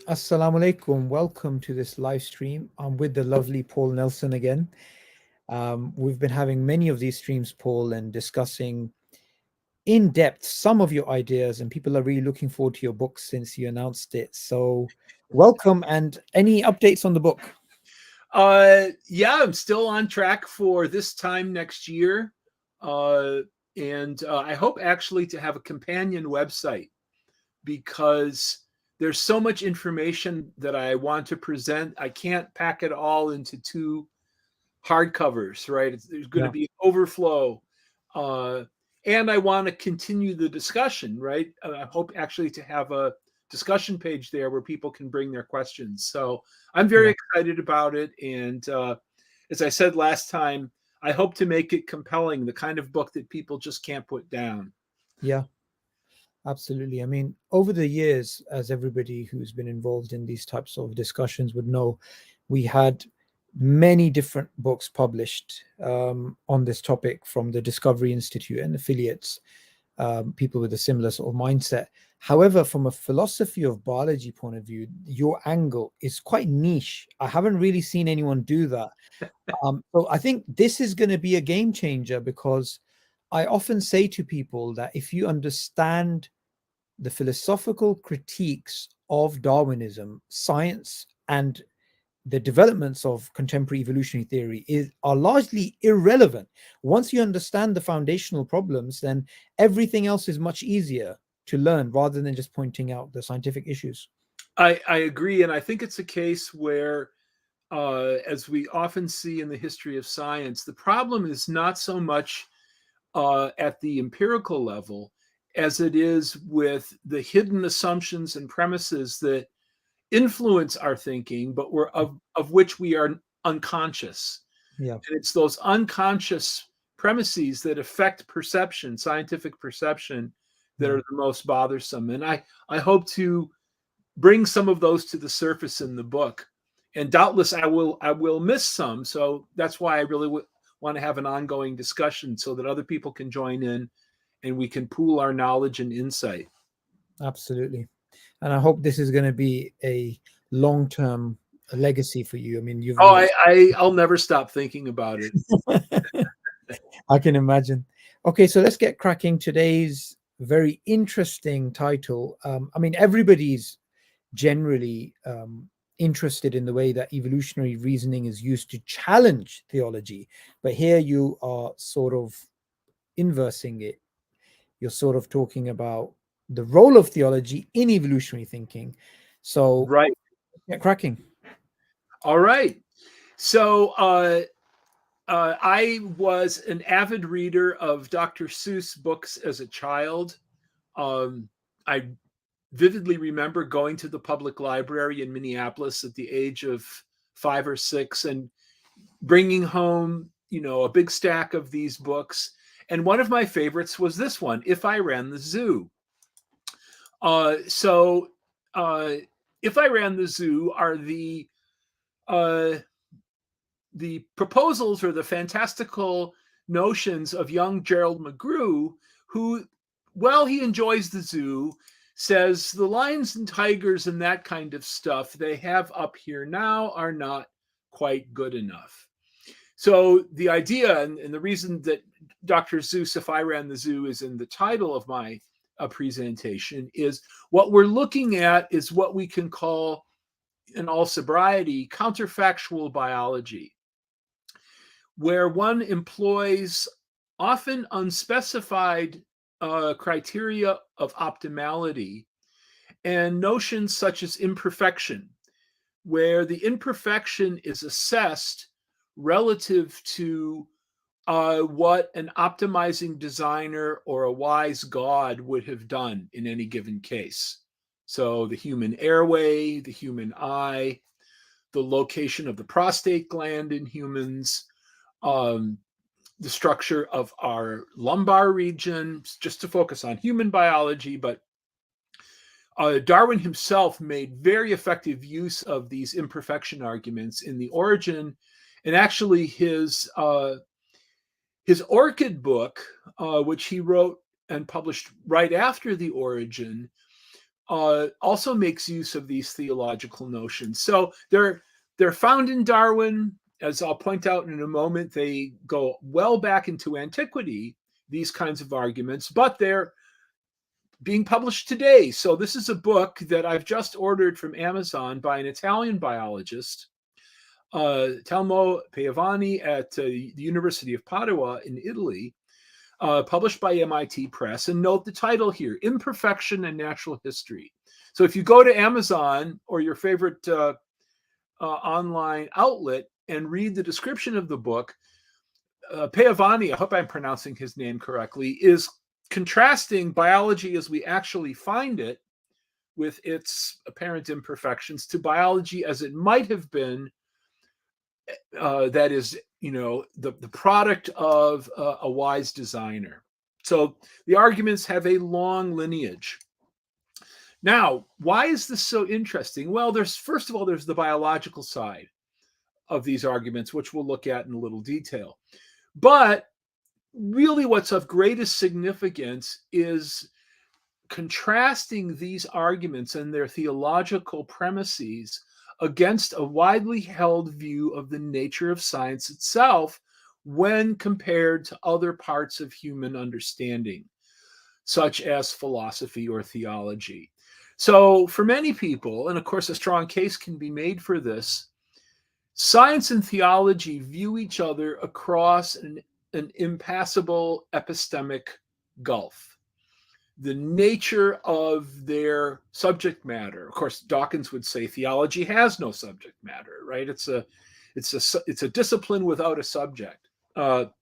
Assalamu alaikum. Welcome to this live stream. I'm with the lovely Paul Nelson again. We've been having many of these streams, Paul, and discussing in depth some of your ideas, and people are really looking forward to your book since you announced it. So, welcome. And any updates on the book? Yeah, I'm still on track for this time next year. And I hope actually to have a companion website because there's so much information that I want to present. I can't pack it all into two hardcovers, right? There's going to Yeah, be overflow. Uh, and I want to continue the discussion, right? I hope actually to have a discussion page there where people can bring their questions. So I'm very yeah, excited about it. And as I said last time, I hope to make it compelling, the kind of book that people just can't put down. yeah, absolutely. I mean, over the years, as everybody who's been involved in these types of discussions would know, we had many different books published on this topic from the Discovery Institute and affiliates, people with a similar sort of mindset. However, from a philosophy of biology point of view, your angle is quite niche. I haven't really seen anyone do that. So I think this is going to be a game changer because I often say to people that if you understand the philosophical critiques of Darwinism, science, and the developments of contemporary evolutionary theory are largely irrelevant. Once you understand the foundational problems, then everything else is much easier to learn rather than just pointing out the scientific issues. I agree. And I think it's a case where, as we often see in the history of science, the problem is not so much at the empirical level as it is with the hidden assumptions and premises that influence our thinking, but of which we are unconscious. Yeah. And it's those unconscious premises that affect perception, scientific perception, that are Mm. the most bothersome. And I hope to bring some of those to the surface in the book. And doubtless I will miss some. So that's why I really want to have an ongoing discussion so that other people can join in and we can pool our knowledge and insight. Absolutely. And I hope this is going to be a long-term legacy for you. I mean, Oh, you've I'll never stop thinking about it. I can imagine. Okay, so let's get cracking. Today's very interesting title. I mean, everybody's generally interested in the way that evolutionary reasoning is used to challenge theology. But here you are sort of inversing it. You're sort of talking about the role of theology in evolutionary thinking. So, Right. get cracking. All right. So I was an avid reader of Dr. Seuss books as a child. I vividly remember going to the public library in Minneapolis at the age of 5 or 6 and bringing home, a big stack of these books. And one of my favorites was this one, If I Ran the Zoo. So, uh, If I Ran the Zoo are uh, the proposals or the fantastical notions of young Gerald McGrew, who, while he enjoys the zoo, says the lions and tigers and that kind of stuff they have up here now are not quite good enough. So the idea and the reason that Dr. Seuss, If I Ran the Zoo, is in the title of my presentation is what we're looking at is what we can call, in all sobriety, counterfactual biology, where one employs often unspecified criteria of optimality and notions such as imperfection, where the imperfection is assessed relative to what an optimizing designer or a wise God would have done in any given case. So the human airway, the human eye, the location of the prostate gland in humans, um, the structure of our lumbar region, just to focus on human biology. But Darwin himself made very effective use of these imperfection arguments in The Origin, and actually his orchid book, which he wrote and published right after The Origin, also makes use of these theological notions. So they're found in Darwin. As I'll point out in a moment, they go well back into antiquity, these kinds of arguments, but they're being published today. So this is a book that I've just ordered from Amazon by an Italian biologist, Telmo Piovani at the University of Padua in Italy, published by MIT Press. And note the title here, Imperfection and Natural History. So if you go to Amazon or your favorite online outlet and read the description of the book, Piovani, I hope I'm pronouncing his name correctly, is contrasting biology as we actually find it with its apparent imperfections to biology as it might have been, that is, the product of a wise designer. So the arguments have a long lineage. Now, why is this so interesting? Well, first of all, there's the biological side of these arguments, which we'll look at in a little detail. But really what's of greatest significance is contrasting these arguments and their theological premises against a widely held view of the nature of science itself when compared to other parts of human understanding, such as philosophy or theology. So for many people, and of course a strong case can be made for this, science and theology view each other across an impassable epistemic gulf. The nature of their subject matter. Of course, Dawkins would say theology has no subject matter, right? It's a discipline without a subject. But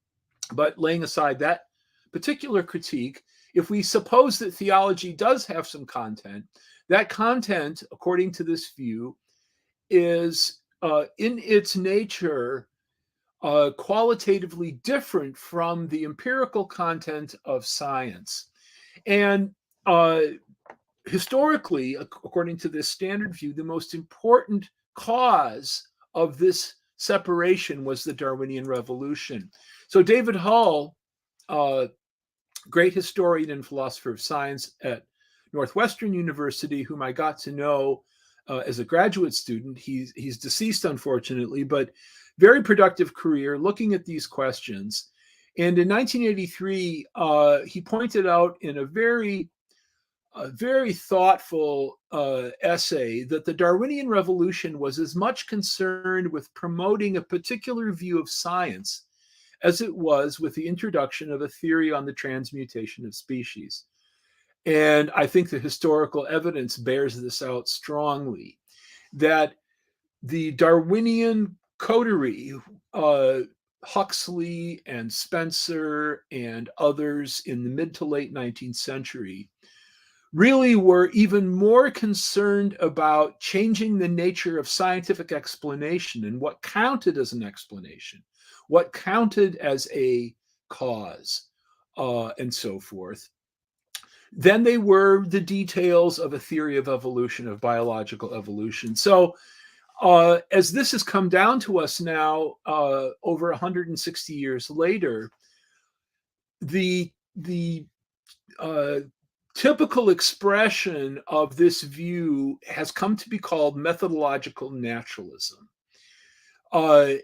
laying aside that particular critique, if we suppose that theology does have some content, that content, according to this view, is in its nature qualitatively different from the empirical content of science. And historically, according to this standard view, the most important cause of this separation was the Darwinian Revolution. So David Hull, great historian and philosopher of science at Northwestern University, whom I got to know as a graduate student, he's deceased, unfortunately, but very productive career looking at these questions. And in 1983, he pointed out in a very thoughtful essay that the Darwinian Revolution was as much concerned with promoting a particular view of science as it was with the introduction of a theory on the transmutation of species. And I think the historical evidence bears this out strongly, that the Darwinian coterie, Huxley and Spencer and others in the mid to late 19th century, really were even more concerned about changing the nature of scientific explanation and what counted as an explanation, what counted as a cause, and so forth, than they were the details of a theory of evolution, of biological evolution. So as this has come down to us now, over 160 years later, the typical expression of this view has come to be called methodological naturalism,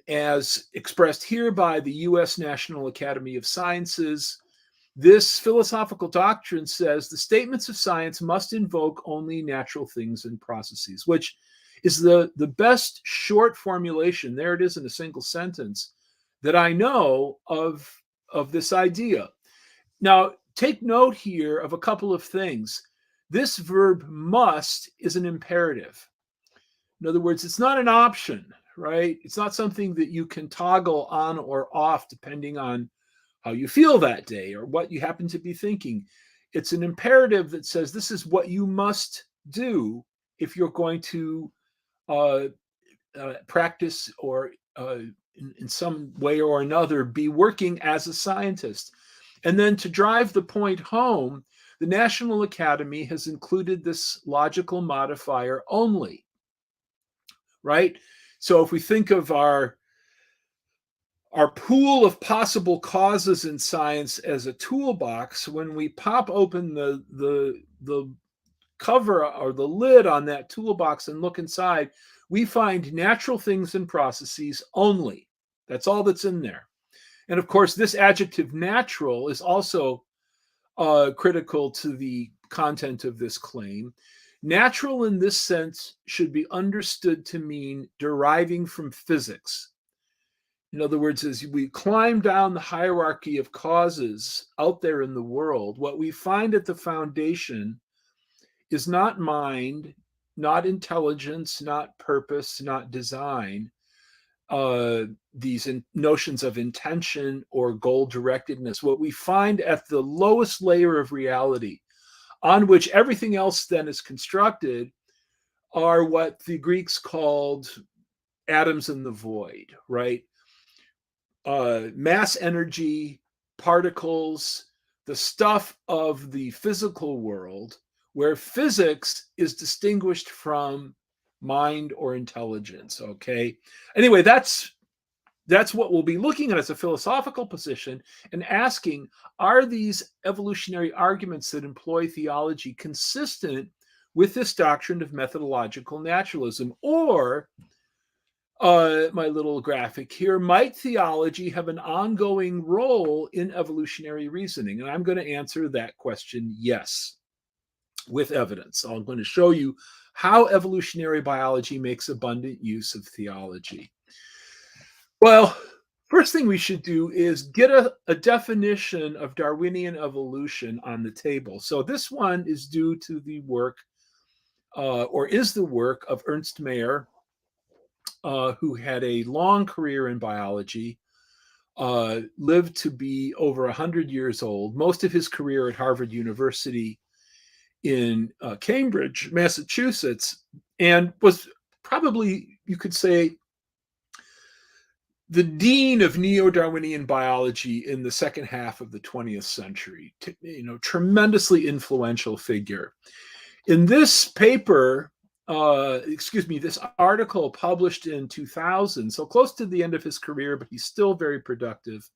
as expressed here by the U.S. National Academy of Sciences. This philosophical doctrine says the statements of science must invoke only natural things and processes, which is the best short formulation, there it is in a single sentence, that I know of this idea. Now, take note here of a couple of things. This verb must is an imperative. In other words, it's not an option, right? It's not something that you can toggle on or off depending on how you feel that day or what you happen to be thinking. It's an imperative that says this is what you must do if you're going to practice or in some way or another be working as a scientist. And then to drive the point home, the National Academy has included this logical modifier only, right? So if we think of our pool of possible causes in science as a toolbox, when we pop open the cover or the lid on that toolbox and look inside, we find natural things and processes only. That's all that's in there. And of course, this adjective natural is also critical to the content of this claim. Natural in this sense should be understood to mean deriving from physics. In other words, as we climb down the hierarchy of causes out there in the world, what we find at the foundation is not mind, not intelligence, not purpose, not design, these notions of intention or goal directedness. What we find at the lowest layer of reality, on which everything else then is constructed, are what the Greeks called atoms in the void, right? Mass energy, particles, the stuff of the physical world, where physics is distinguished from mind or intelligence. Okay. Anyway, that's what we'll be looking at as a philosophical position and asking, are these evolutionary arguments that employ theology consistent with this doctrine of methodological naturalism? Or, my little graphic here, might theology have an ongoing role in evolutionary reasoning? And I'm going to answer that question yes, with evidence. So I'm going to show you how evolutionary biology makes abundant use of theology. Well, first thing we should do is get a definition of Darwinian evolution on the table. So this one is due to the work, or is the work of Ernst Mayr, who had a long career in biology, lived to be over 100 years old, most of his career at Harvard University in Cambridge, Massachusetts, and was probably, you could say, the dean of neo-Darwinian biology in the second half of the 20th century. Tremendously influential figure. In this paper, this article published in 2000, so close to the end of his career, but he's still very productive.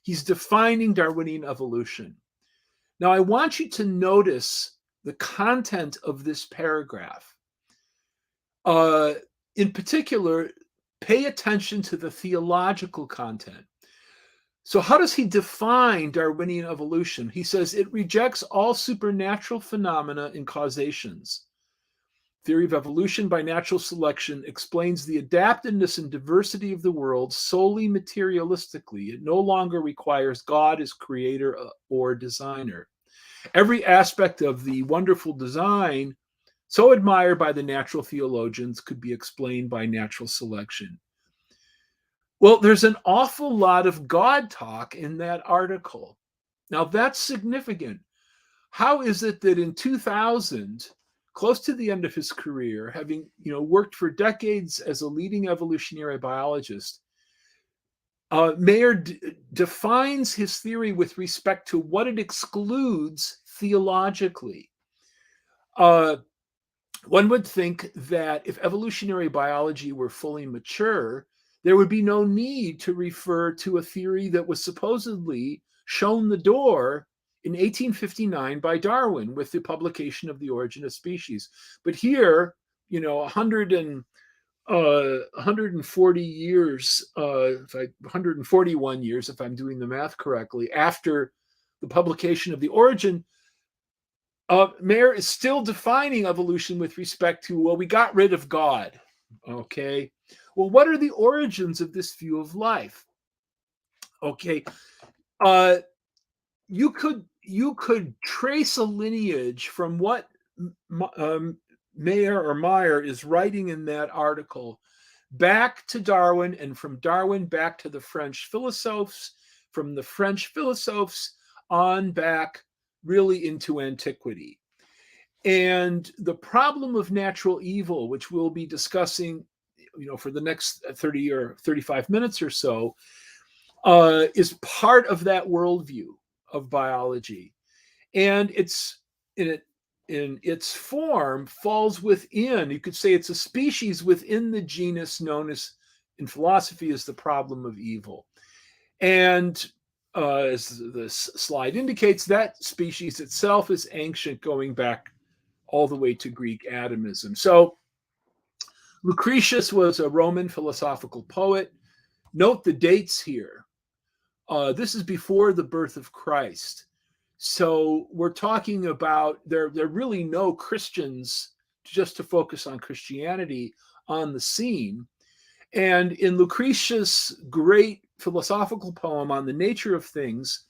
He's defining Darwinian evolution. Now, I want you to notice the content of this paragraph. In particular, pay attention to the theological content. So how does he define Darwinian evolution? He says it rejects all supernatural phenomena and causations. Theory of evolution by natural selection explains the adaptedness and diversity of the world solely materialistically. It no longer requires God as creator or designer. Every aspect of the wonderful design so admired by the natural theologians could be explained by natural selection. Well, there's an awful lot of God talk in that article. Now, that's significant. How is it that in 2000, close to the end of his career, having worked for decades as a leading evolutionary biologist, Mayr defines his theory with respect to what it excludes theologically. One would think that if evolutionary biology were fully mature, there would be no need to refer to a theory that was supposedly shown the door in 1859 by Darwin with the publication of The Origin of Species. But here, 140 years, 141 years, if I'm doing the math correctly, after the publication of The Origin, Mayr is still defining evolution with respect to, well, we got rid of God. Okay. Well, what are the origins of this view of life? Okay. You could trace a lineage from what Meyer is writing in that article back to Darwin, and from Darwin back to the French philosophes, from the French philosophes on back really into antiquity. And the problem of natural evil, which we'll be discussing, for the next 30 or 35 minutes or so, is part of that worldview of biology. And it's in its form falls within, you could say it's a species within the genus known as, in philosophy, as the problem of evil. And as the slide indicates, that species itself is ancient, going back all the way to Greek atomism. So Lucretius was a Roman philosophical poet. Note the dates here. This is before the birth of Christ. So we're talking about there are really no Christians, just to focus on Christianity, on the scene. And in Lucretius' great philosophical poem on the nature of things,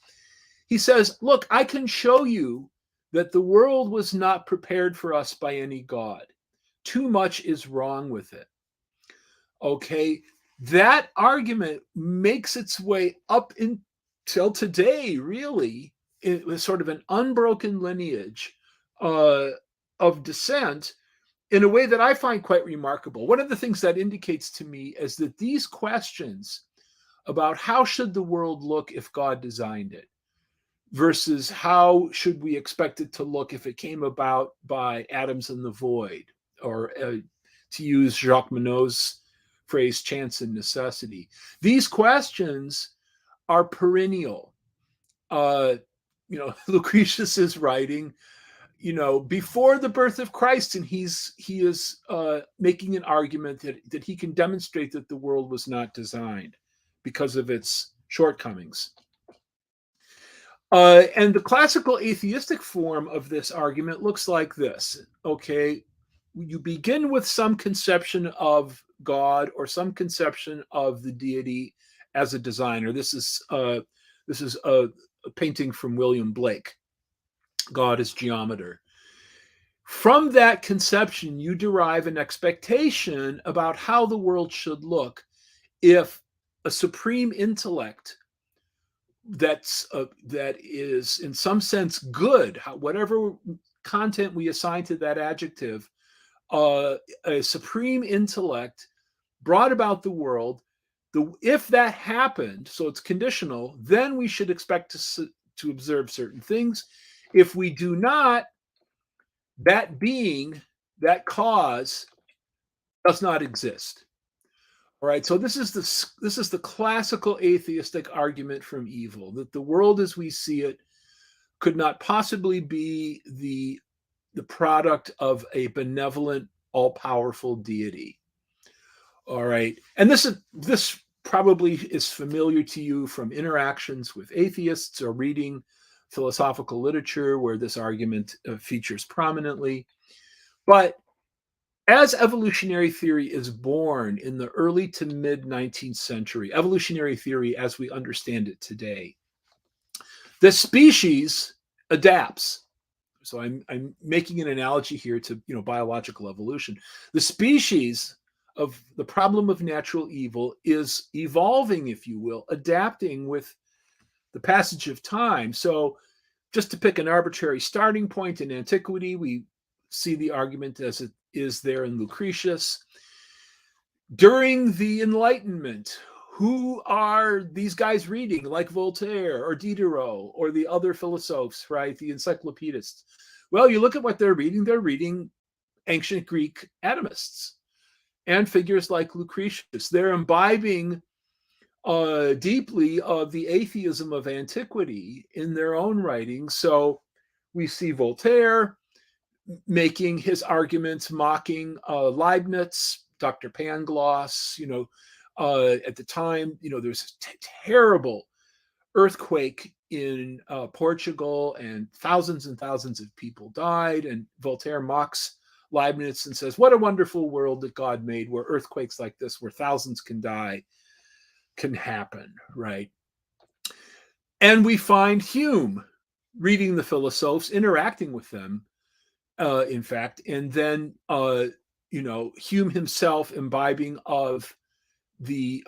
he says, look, I can show you that the world was not prepared for us by any God. Too much is wrong with it. Okay, that argument makes its way up until today, really. It was sort of an unbroken lineage of dissent in a way that I find quite remarkable. One of the things that indicates to me is that these questions about how should the world look if God designed it versus how should we expect it to look if it came about by atoms in the void, or to use Jacques Monod's phrase, chance and necessity. These questions are perennial. Lucretius is writing, before the birth of Christ, and he is making an argument that he can demonstrate that the world was not designed because of its shortcomings. And the classical atheistic form of this argument looks like this. Okay, you begin with some conception of God or some conception of the deity as a designer. This is a painting from William Blake, God as Geometer. From that conception, you derive an expectation about how the world should look if a supreme intellect that is in some sense good, whatever content we assign to that adjective, a supreme intellect brought about the world. If that happened, so it's conditional, then we should expect to observe certain things. If we do not, that being, that cause, does not exist. All right, so this is the classical atheistic argument from evil, that the world as we see it could not possibly be the product of a benevolent, all-powerful deity. All right, and this probably is familiar to you from interactions with atheists or reading philosophical literature where this argument features prominently. But as evolutionary theory is born in the early to mid 19th century, evolutionary theory as we understand it today, the species adapts. So I'm making an analogy here to biological evolution. The species of the problem of natural evil is evolving, if you will, adapting with the passage of time. So just to pick an arbitrary starting point in antiquity, we see the argument as it is there in Lucretius. During the Enlightenment, who are these guys reading, like Voltaire or Diderot or the other philosophers, right? The encyclopedists. Well, you look at what they're reading ancient Greek atomists and figures like Lucretius. They're imbibing deeply of the atheism of antiquity in their own writing. So we see Voltaire making his arguments, mocking Leibniz, Dr. Pangloss. At the time, there's a terrible earthquake in Portugal, and thousands of people died. And Voltaire mocks Leibniz and says, what a wonderful world that God made, where earthquakes like this, where thousands can die, can happen, right? And we find Hume reading the philosophers, interacting with them, in fact, and then Hume himself imbibing of the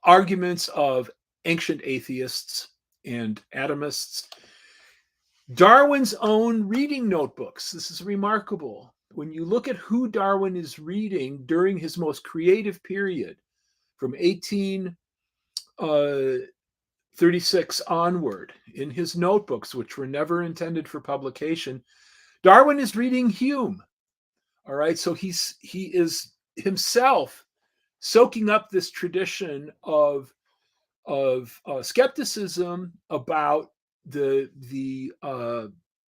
arguments of ancient atheists and atomists. Darwin's own reading notebooks. This is remarkable. When you look at who Darwin is reading during his most creative period, from 1836 onward, in his notebooks, which were never intended for publication, Darwin is reading Hume. All right, so he is himself soaking up this tradition of skepticism about the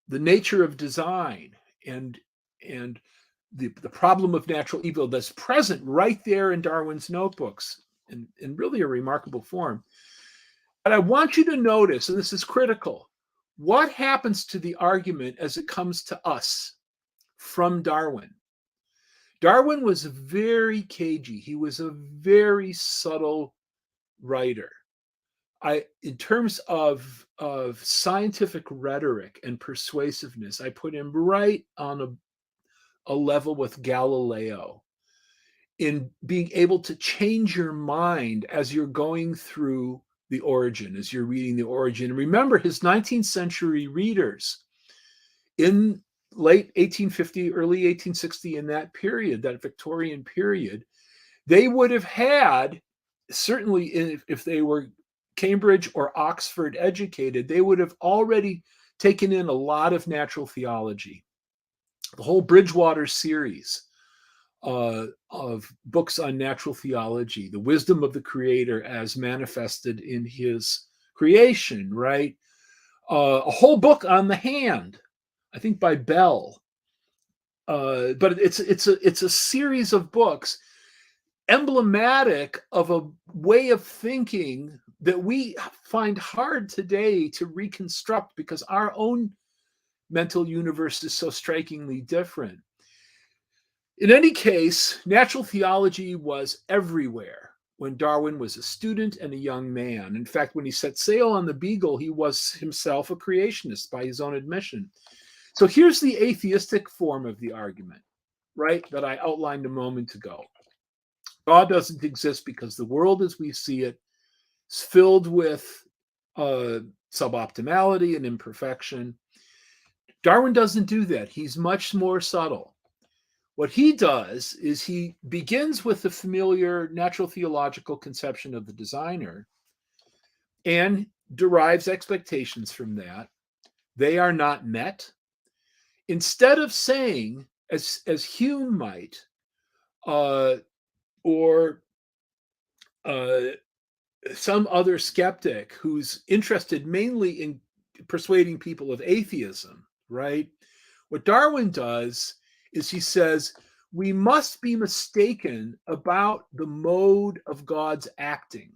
nature of design and the problem of natural evil that's present right there in Darwin's notebooks in really a remarkable form. But I want you to notice, and this is critical, what happens to the argument as it comes to us from Darwin. Darwin was very cagey. He was a very subtle writer. In terms of scientific rhetoric and persuasiveness, I put him right on a level with Galileo in being able to change your mind as you're going through the Origin, as you're reading the Origin. Remember, his 19th century readers in late 1850, early 1860, in that period, that Victorian period, they would have had, certainly if they were Cambridge or Oxford educated, they would have already taken in a lot of natural theology. The whole Bridgewater series of books on natural theology, the wisdom of the Creator as manifested in his creation, right? A whole book on the hand, I think by Bell. But it's a series of books emblematic of a way of thinking that we find hard today to reconstruct because our own mental universe is so strikingly different. In any case, natural theology was everywhere when Darwin was a student and a young man. In fact, when he set sail on the Beagle, he was himself a creationist by his own admission. So here's the atheistic form of the argument, right, that I outlined a moment ago. God doesn't exist because the world as we see it is filled with suboptimality and imperfection. Darwin doesn't do that. He's much more subtle. What he does is he begins with the familiar natural theological conception of the designer and derives expectations from that. They are not met. Instead of saying, as Hume might, or some other skeptic who's interested mainly in persuading people of atheism, right? What Darwin does is he says, we must be mistaken about the mode of God's acting.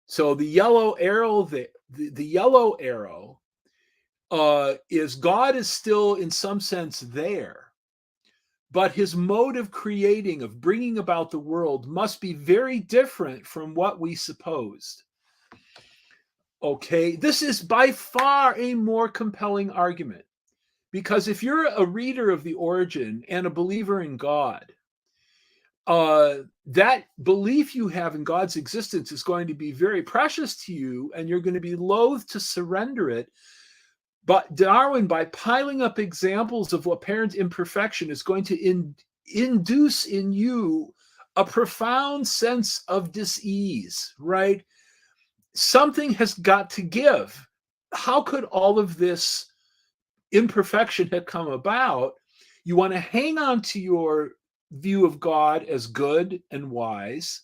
So the yellow arrow, the yellow arrow is God is still in some sense there, but his mode of creating, of bringing about the world must be very different from what we supposed. Okay, this is by far a more compelling argument. Because if you're a reader of the Origin and a believer in God, that belief you have in God's existence is going to be very precious to you, and you're going to be loath to surrender it. But Darwin, by piling up examples of apparent imperfection, is going to induce in you a profound sense of dis-ease, right? Something has got to give. How could all of this imperfection had come about? You want to hang on to your view of God as good and wise.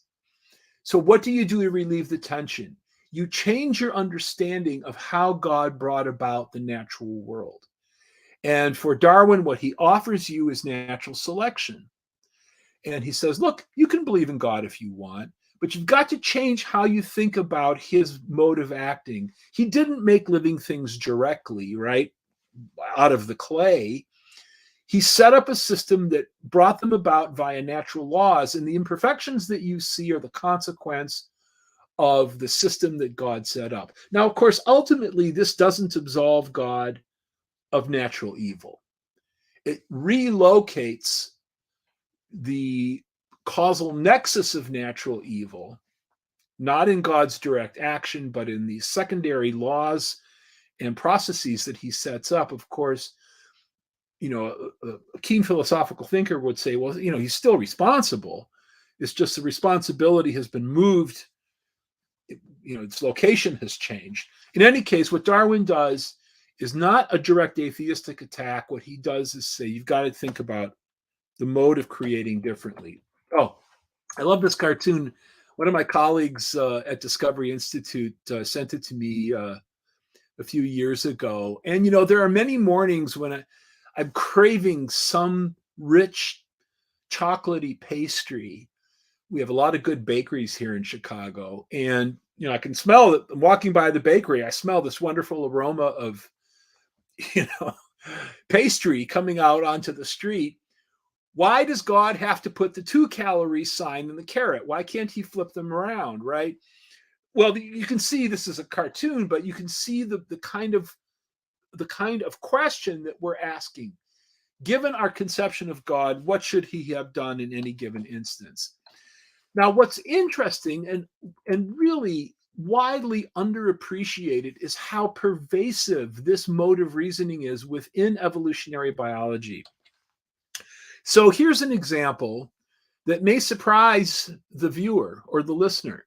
So what do you do to relieve the tension? You change your understanding of how God brought about the natural world. And for Darwin, what he offers you is natural selection. And he says, look, you can believe in God if you want, but you've got to change how you think about his mode of acting. He didn't make living things directly, right, out of the clay. He set up a system that brought them about via natural laws, and the imperfections that you see are the consequence of the system that God set up. Now, of course, ultimately, this doesn't absolve God of natural evil. It relocates the causal nexus of natural evil, not in God's direct action, but in the secondary laws and processes that he sets up. Of course, a keen philosophical thinker would say, well, he's still responsible. It's just the responsibility has been moved. Its location has changed. In any case, what Darwin does is not a direct atheistic attack. What he does is say, you've got to think about the mode of creating differently. Oh, I love this cartoon. One of my colleagues at Discovery Institute sent it to me a few years ago. And, there are many mornings when I'm craving some rich chocolatey pastry. We have a lot of good bakeries here in Chicago, and I can smell it. I'm walking by the bakery, I smell this wonderful aroma of pastry coming out onto the street. Why does God have to put the 2-calorie sign in the carrot? Why can't he flip them around, right? Well, you can see this is a cartoon, but you can see the kind of question that we're asking. Given our conception of God, what should he have done in any given instance? Now, what's interesting and really widely underappreciated is how pervasive this mode of reasoning is within evolutionary biology. So here's an example that may surprise the viewer or the listener.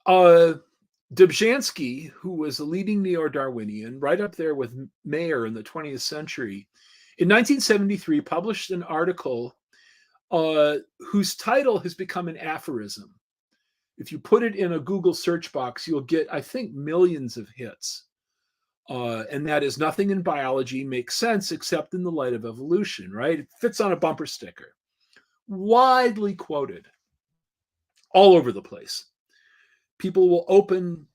Dobzhansky, who was a leading neo-Darwinian, right up there with Mayer in the 20th century, in 1973 published an article whose title has become an aphorism. If you put it in a Google search box, you'll get, I think, millions of hits. And that is, nothing in biology makes sense except in the light of evolution, right? It fits on a bumper sticker. Widely quoted all over the place. People will open,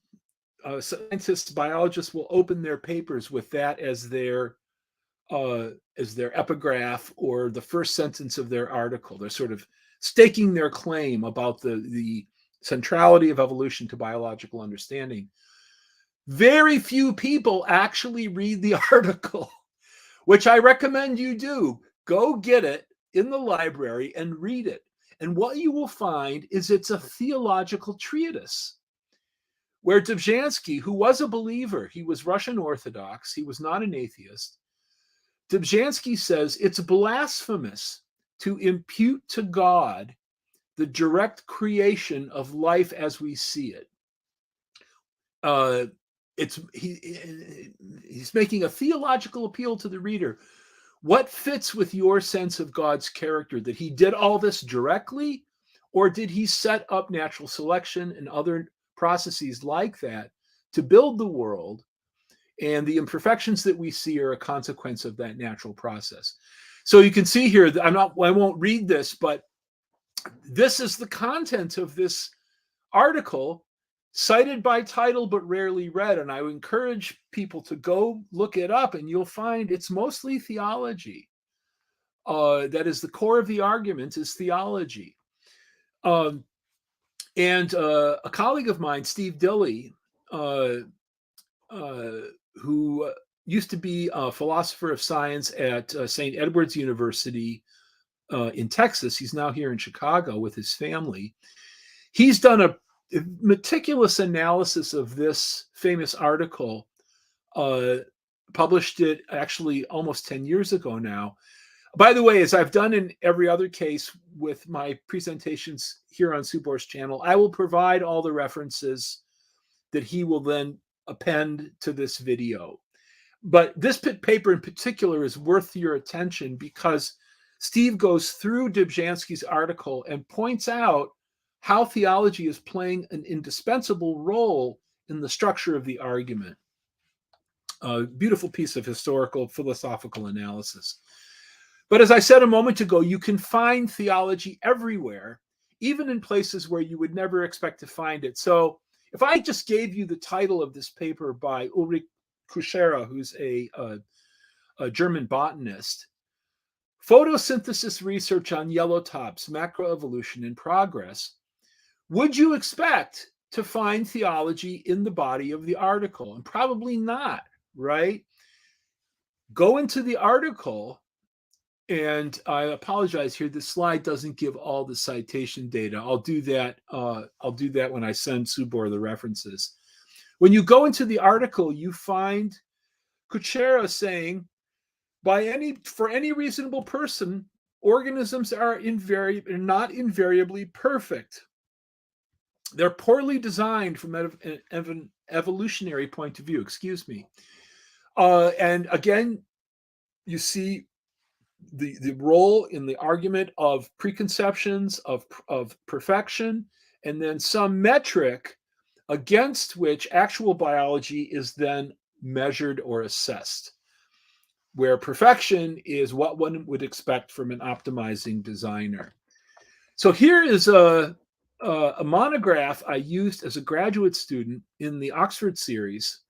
scientists, biologists will open their papers with that as their epigraph or the first sentence of their article. They're sort of staking their claim about the centrality of evolution to biological understanding. Very few people actually read the article, which I recommend you do. Go get it in the library and read it. And what you will find is it's a theological treatise where Dobzhansky, who was a believer, he was Russian Orthodox, he was not an atheist. Dobzhansky says it's blasphemous to impute to God the direct creation of life as we see it. He's making a theological appeal to the reader. What fits with your sense of God's character? That he did all this directly, or did he set up natural selection and other processes like that to build the world, and the imperfections that we see are a consequence of that natural process? So you can see here, I won't read this, but this is the content of this article, cited by title but rarely read. And I would encourage people to go look it up, and you'll find it's mostly theology. That is the core of the argument, is theology. And a colleague of mine, Steve Dilley, who used to be a philosopher of science at St. Edward's University in Texas. He's now here in Chicago with his family. He's done a meticulous analysis of this famous article, published it actually almost 10 years ago now. By the way, as I've done in every other case with my presentations here on Subor's channel, I will provide all the references that he will then append to this video. But this paper in particular is worth your attention because Steve goes through Dobzhansky's article and points out how theology is playing an indispensable role in the structure of the argument. A beautiful piece of historical philosophical analysis. But as I said a moment ago, you can find theology everywhere, even in places where you would never expect to find it. So if I just gave you the title of this paper by Ulrich Kuchera, who's a German botanist, Photosynthesis Research on Yellow Tops, Macroevolution in Progress, would you expect to find theology in the body of the article? And probably not, right? Go into the article, and I apologize here, this slide doesn't give all the citation data. I'll do that when I send Subor the references. When you go into the article, you find Kuchera saying, for any reasonable person, organisms are not invariably perfect. They're poorly designed from an evolutionary point of view, and again, you see the role in the argument of preconceptions, of perfection, and then some metric against which actual biology is then measured or assessed. where perfection is what one would expect from an optimizing designer. So here is a monograph I used as a graduate student in the Oxford series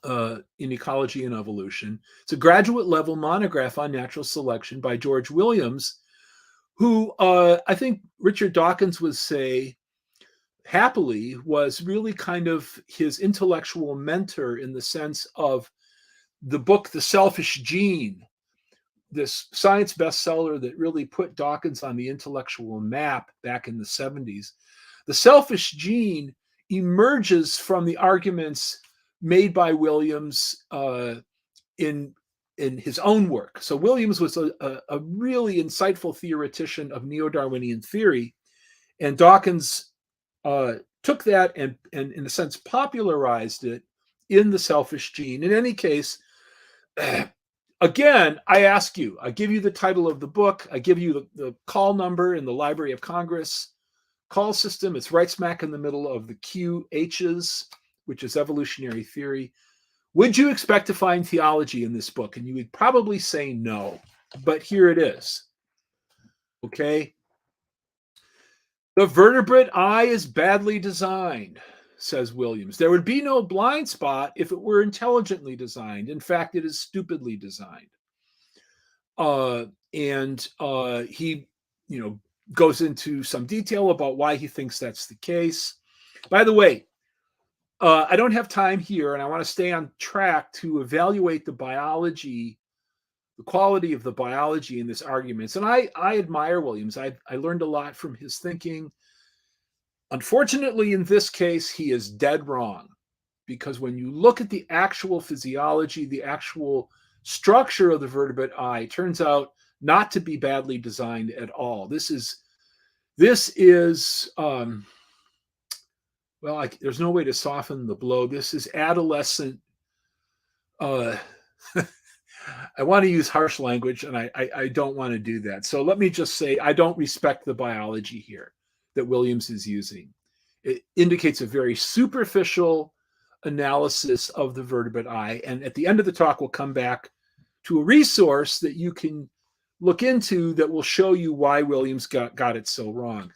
in Ecology and Evolution. It's a graduate level monograph on natural selection by George Williams, who I think Richard Dawkins would say happily was really kind of his intellectual mentor in the sense of the book The Selfish Gene, this science bestseller that really put Dawkins on the intellectual map back in the 70s. The Selfish Gene emerges from the arguments made by Williams in his own work. So Williams was a really insightful theoretician of neo-Darwinian theory, and Dawkins took that and in a sense popularized it in The Selfish Gene. In any case, again, I ask you, I give you the title of the book, I give you the call number in the Library of Congress call system. It's right smack in the middle of the QHs, which is evolutionary theory. Would you expect to find theology in this book? And you would probably say no, but here it is. Okay. The vertebrate eye is badly designed, says Williams. There would be no blind spot if it were intelligently designed. In fact, it is stupidly designed. He, goes into some detail about why he thinks that's the case. By the way, I don't have time here, and I want to stay on track to evaluate the biology, the quality of the biology in this arguments. And I admire Williams. I learned a lot from his thinking. Unfortunately, in this case, he is dead wrong, because when you look at the actual physiology, the actual structure of the vertebrate eye, it turns out not to be badly designed at all. This is there's no way to soften the blow. This is adolescent. I want to use harsh language, and I don't want to do that. So let me just say I don't respect the biology here that Williams is using. It indicates a very superficial analysis of the vertebrate eye. And at the end of the talk, we'll come back to a resource that you can look into that will show you why Williams got it so wrong.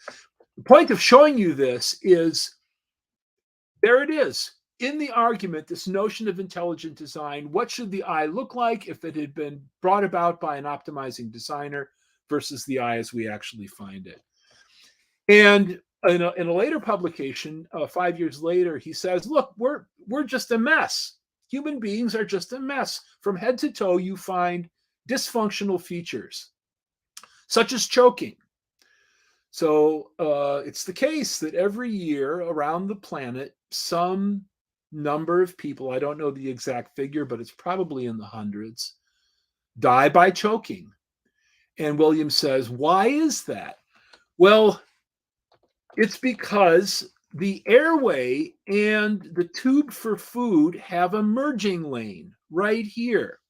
The point of showing you this is, there it is. In the argument, this notion of intelligent design, what should the eye look like if it had been brought about by an optimizing designer versus the eye as we actually find it? And in a later publication, 5 years later, he says, look, we're just a mess. Human beings are just a mess. From head to toe, you find dysfunctional features, such as choking. So it's the case that every year around the planet, some number of people, I don't know the exact figure, but it's probably in the hundreds, die by choking. And Williams says, why is that? Well, it's because the airway and the tube for food have a merging lane right here.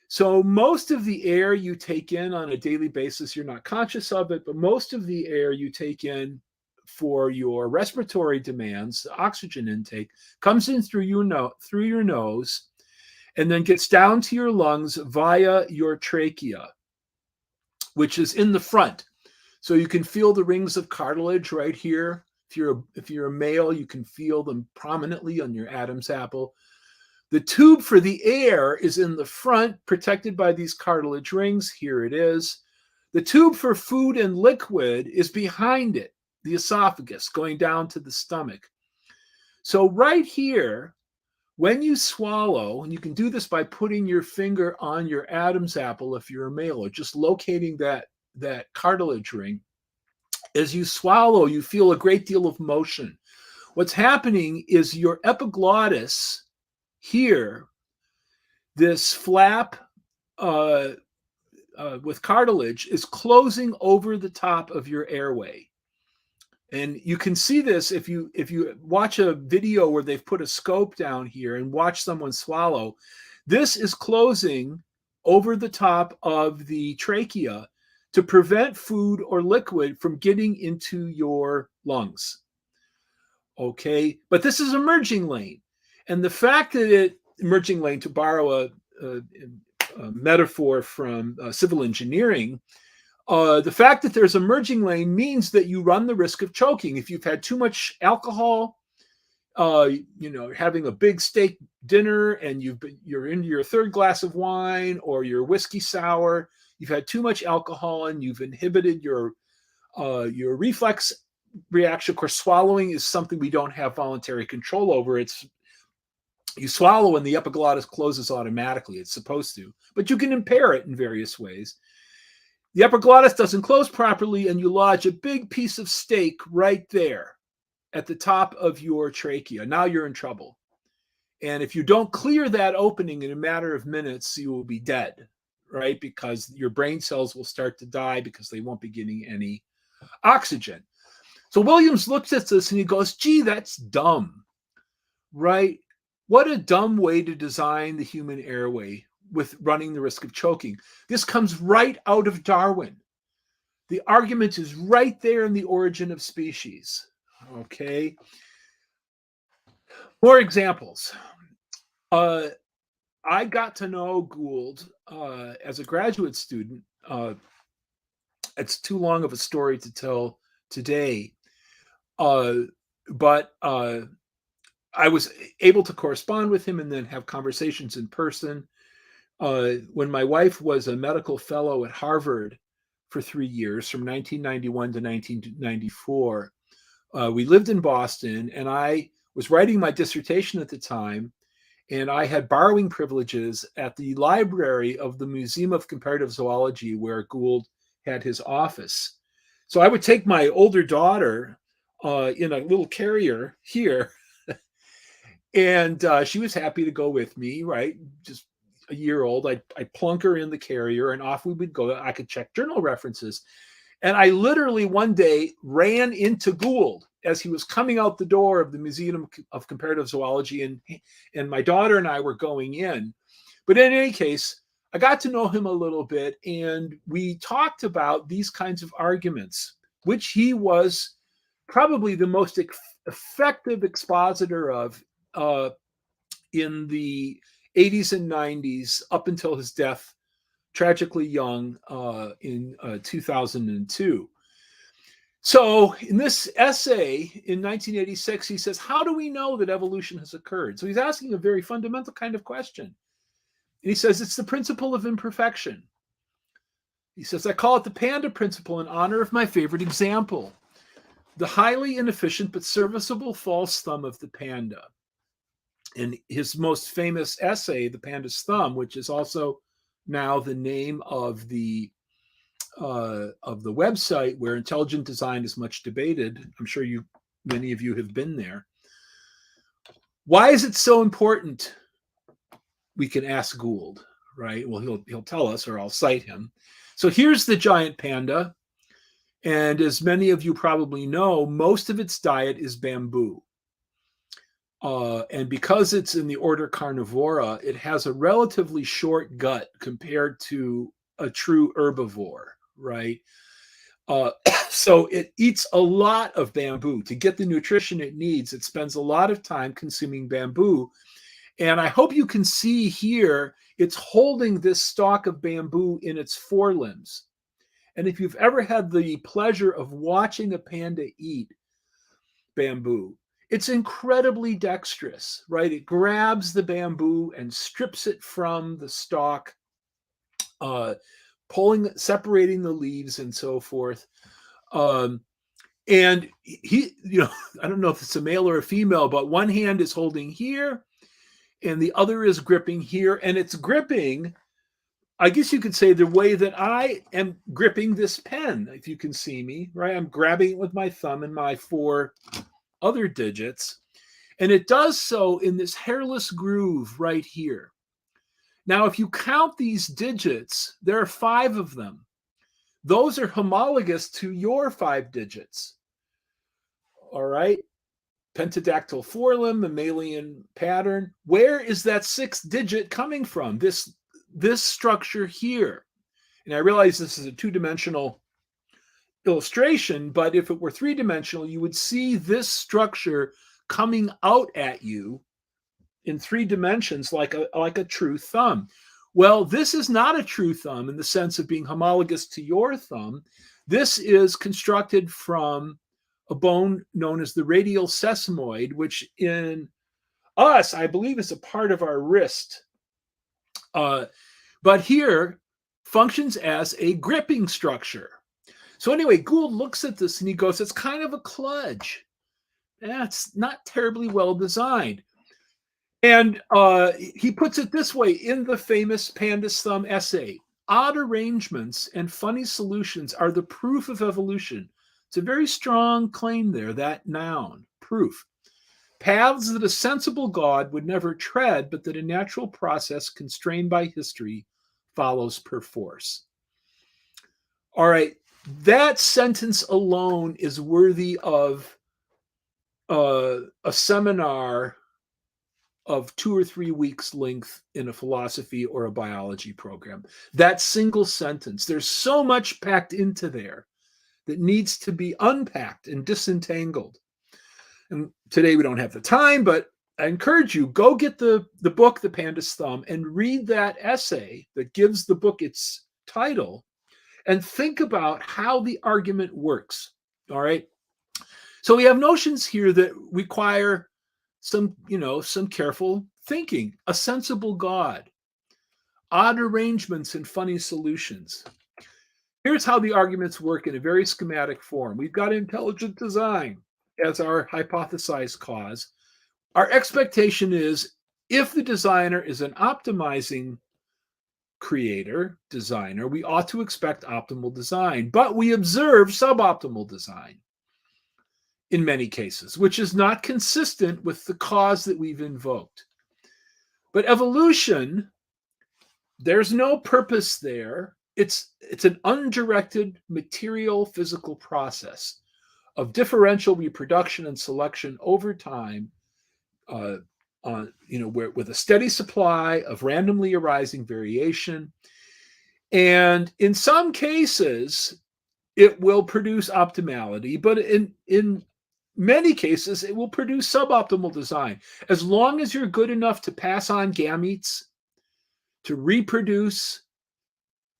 So most of the air you take in on a daily basis, you're not conscious of it, but most of the air you take in for your respiratory demands, oxygen intake, comes in through your nose and then gets down to your lungs via your trachea, which is in the front. So you can feel the rings of cartilage right here. If you're a male, you can feel them prominently on your Adam's apple. The tube for the air is in the front, protected by these cartilage rings. Here it is. The tube for food and liquid is behind it, the esophagus, going down to the stomach. So right here, when you swallow, and you can do this by putting your finger on your Adam's apple if you're a male, or just locating that cartilage ring, as you swallow, you feel a great deal of motion. What's happening is your epiglottis here, this flap with cartilage, is closing over the top of your airway. And you can see this if you watch a video where they've put a scope down here and watch someone swallow. This is closing over the top of the trachea to prevent food or liquid from getting into your lungs. Okay, but this is a merging lane. And the fact that merging lane, to borrow metaphor from civil engineering, the fact that there's a merging lane means that you run the risk of choking. If you've had too much alcohol, having a big steak dinner and you're into your third glass of wine or your whiskey sour, you've had too much alcohol and you've inhibited your reflex reaction. Of course, swallowing is something we don't have voluntary control over. You swallow and the epiglottis closes automatically. It's supposed to, but you can impair it in various ways. The epiglottis doesn't close properly and you lodge a big piece of steak right there at the top of your trachea. Now you're in trouble. And if you don't clear that opening in a matter of minutes, you will be dead, right? Because your brain cells will start to die because they won't be getting any oxygen. So Williams looks at this and he goes, gee, that's dumb, right? What a dumb way to design the human airway with running the risk of choking. This comes right out of Darwin. The argument is right there in The Origin of Species. Okay. More examples. I got to know Gould as a graduate student. It's too long of a story to tell today. But I was able to correspond with him and then have conversations in person. When my wife was a medical fellow at Harvard for 3 years, from 1991 to 1994, we lived in Boston, and I was writing my dissertation at the time, and I had borrowing privileges at the library of the Museum of Comparative Zoology, where Gould had his office. So I would take my older daughter in a little carrier here, and she was happy to go with me, right? Just a year old. I'd plunk her in the carrier, and off we would go. I could check journal references. And I literally one day ran into Gould as he was coming out the door of the Museum of Comparative Zoology, and my daughter and I were going in. But in any case, I got to know him a little bit, and we talked about these kinds of arguments, which he was probably the most effective expositor of in the 80s and 90s up until his death, tragically young, in 2002. So in this essay in 1986, he says, how do we know that evolution has occurred? So he's asking a very fundamental kind of question. And he says, it's the principle of imperfection. He says, I call it the panda principle in honor of my favorite example, the highly inefficient but serviceable false thumb of the panda. And his most famous essay, The Panda's Thumb, which is also now the name of the website where intelligent design is much debated. I'm sure many of you have been there. Why is it so important? We can ask Gould, right? Well, he'll tell us, or I'll cite him. So here's the giant panda, and as many of you probably know, most of its diet is bamboo. And because it's in the order Carnivora, it has a relatively short gut compared to a true herbivore, right? So it eats a lot of bamboo. To get the nutrition it needs, it spends a lot of time consuming bamboo. And I hope you can see here, it's holding this stalk of bamboo in its forelimbs. And if you've ever had the pleasure of watching a panda eat bamboo, it's incredibly dexterous, right? It grabs the bamboo and strips it from the stalk, separating the leaves and so forth. And he, I don't know if it's a male or a female, but one hand is holding here and the other is gripping here. And it's gripping, I guess you could say, the way that I am gripping this pen, if you can see me, right? I'm grabbing it with my thumb and my 4 other digits. And it does so in this hairless groove right here. Now, if you count these digits, there are 5 of them. Those are homologous to your 5 digits. All right. Pentadactyl forelimb, mammalian pattern. Where is that 6th digit coming from? This structure here. And I realize this is a 2-dimensional illustration, but if it were 3-dimensional, you would see this structure coming out at you in 3 dimensions like a true thumb. Well, this is not a true thumb in the sense of being homologous to your thumb. This is constructed from a bone known as the radial sesamoid, which in us, I believe, is a part of our wrist. But here functions as a gripping structure. So anyway, Gould looks at this and he goes, it's kind of a kludge. That's not terribly well designed. And he puts it this way in the famous Panda's Thumb essay: odd arrangements and funny solutions are the proof of evolution. It's a very strong claim there, that noun, proof. Paths that a sensible God would never tread, but that a natural process constrained by history follows perforce. All right, that sentence alone is worthy of a seminar of 2 or 3 weeks length in a philosophy or a biology program. That single sentence, there's so much packed into there that needs to be unpacked and disentangled. And today we don't have the time, but I encourage you, go get the book, The Panda's Thumb, and read that essay that gives the book its title and think about how the argument works. All right. So we have notions here that require some careful thinking. A sensible God, odd arrangements and funny solutions. Here's how the arguments work in a very schematic form. We've got intelligent design as our hypothesized cause. Our expectation is if the designer is an optimizing creator, designer, we ought to expect optimal design, but we observe suboptimal design in many cases, which is not consistent with the cause that we've invoked. But evolution, there's no purpose there. It's an undirected material physical process of differential reproduction and selection over time, with a steady supply of randomly arising variation. And in some cases, it will produce optimality, but in many cases, it will produce suboptimal design. As long as you're good enough to pass on gametes, to reproduce,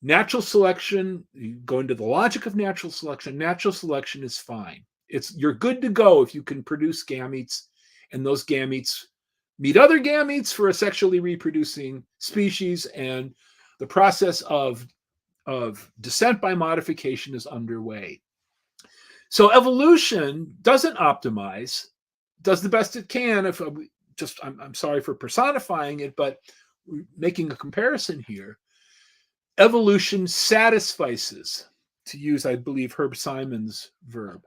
natural selection, you go into the logic of natural selection is fine. You're good to go if you can produce gametes, and those gametes meet other gametes for a sexually reproducing species, and the process of descent by modification is underway. So evolution doesn't optimize, does the best it can. I'm sorry for personifying it, but making a comparison here. Evolution satisfices, to use, I believe, Herb Simon's verb.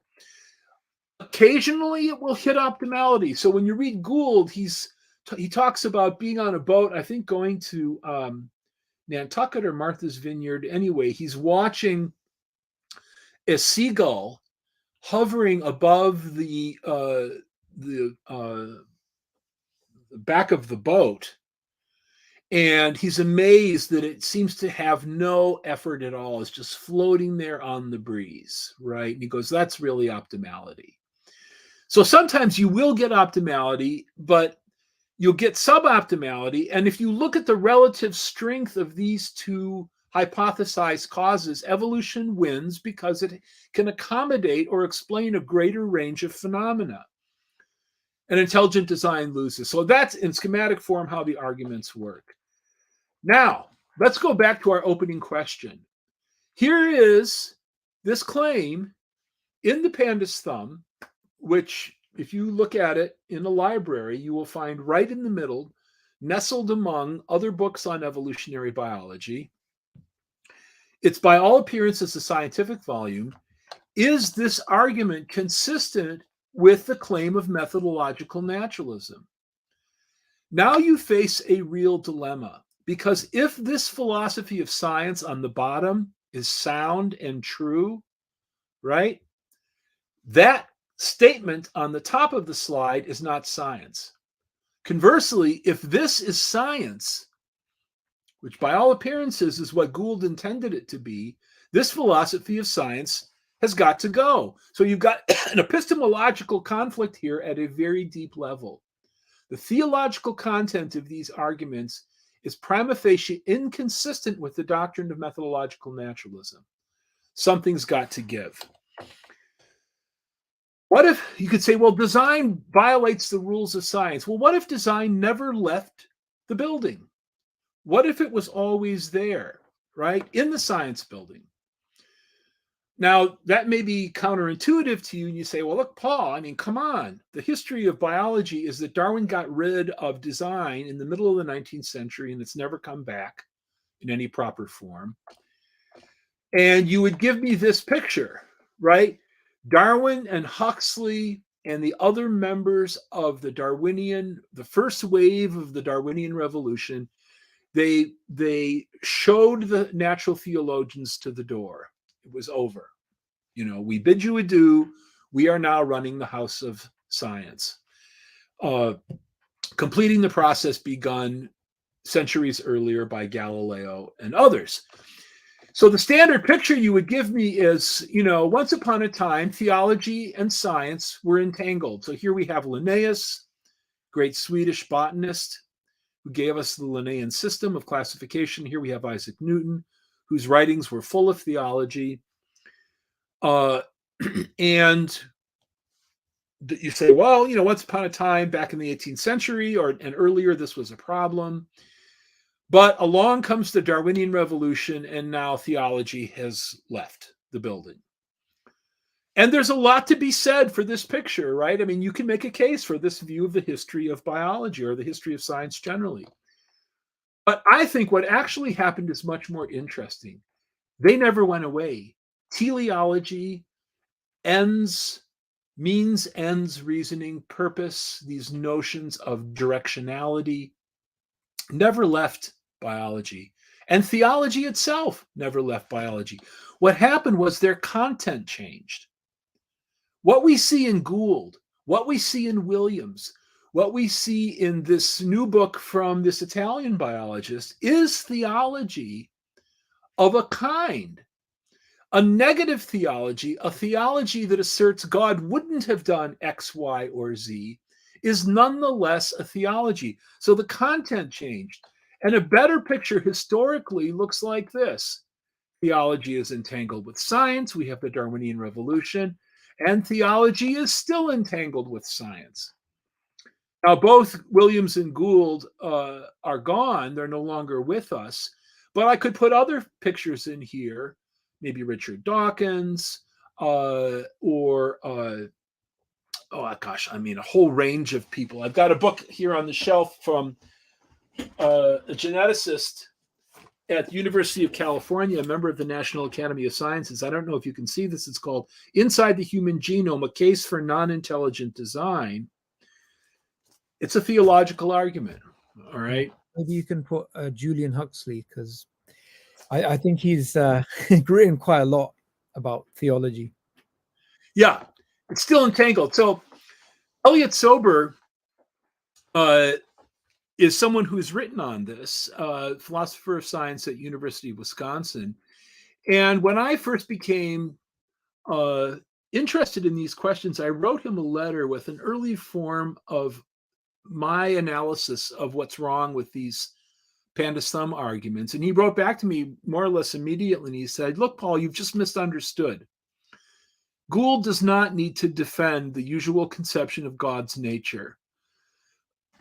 Occasionally, it will hit optimality. So when you read Gould, he talks about being on a boat, I think going to Nantucket or Martha's Vineyard. Anyway, he's watching a seagull hovering above the back of the boat, and he's amazed that it seems to have no effort at all. It's just floating there on the breeze, right? And he goes, that's really optimality. So sometimes you will get optimality, but you'll get suboptimality. And if you look at the relative strength of these two hypothesized causes, evolution wins because it can accommodate or explain a greater range of phenomena. And intelligent design loses. So that's in schematic form how the arguments work. Now, let's go back to our opening question. Here is this claim in the Panda's Thumb, which, if you look at it in a library, you will find right in the middle, nestled among other books on evolutionary biology. It's by all appearances a scientific volume. Is this argument consistent with the claim of methodological naturalism? Now you face a real dilemma, because if this philosophy of science on the bottom is sound and true, right, that statement on the top of the slide is not science. Conversely, if this is science, which by all appearances is what Gould intended it to be, this philosophy of science has got to go. So you've got an epistemological conflict here at a very deep level. The theological content of these arguments is prima facie inconsistent with the doctrine of methodological naturalism. Something's got to give. What if you could say, well, design violates the rules of science? Well, what if design never left the building? What if it was always there, right, in the science building? Now, that may be counterintuitive to you, and you say, well, look, Paul, I mean, come on. The history of biology is that Darwin got rid of design in the middle of the 19th century, and it's never come back in any proper form. And you would give me this picture, right? Darwin and Huxley and the other members of the first wave of the Darwinian revolution, they showed the natural theologians to the door. It was over. We bid you adieu. We are now running the house of science, completing the process begun centuries earlier by Galileo and others. So the standard picture you would give me is, once upon a time, theology and science were entangled. So here we have Linnaeus, great Swedish botanist, who gave us the Linnaean system of classification. Here we have Isaac Newton, whose writings were full of theology. And you say, well, once upon a time back in the 18th century and earlier, this was a problem. But along comes the Darwinian revolution, and now theology has left the building. And there's a lot to be said for this picture, right? I mean, you can make a case for this view of the history of biology or the history of science generally. But I think what actually happened is much more interesting. They never went away. Teleology, ends, means, ends, reasoning, purpose, these notions of directionality never left biology. And theology itself never left biology. What happened was their content changed. What we see in Gould, what we see in Williams, what we see in this new book from this Italian biologist is theology of a kind. A negative theology, a theology that asserts God wouldn't have done X, Y, or Z, is nonetheless a theology. So the content changed. And a better picture historically looks like this. Theology is entangled with science. We have the Darwinian revolution. And theology is still entangled with science. Now, both Williams and Gould are gone. They're no longer with us. But I could put other pictures in here, maybe Richard Dawkins, a whole range of people. I've got a book here on the shelf from a geneticist at the University of California, a member of the National Academy of Sciences. I don't know if you can see this. It's called Inside the Human Genome, A Case for Non-Intelligent Design. It's a theological argument, all right? Maybe you can put Julian Huxley, because I think he's written quite a lot about theology. Yeah, it's still entangled. So Elliot Sober is someone who's written on this, philosopher of science at University of Wisconsin. And when I first became interested in these questions, I wrote him a letter with an early form of my analysis of what's wrong with these pandas thumb arguments. And he wrote back to me more or less immediately, and he said, look, Paul, you've just misunderstood. Gould does not need to defend the usual conception of God's nature.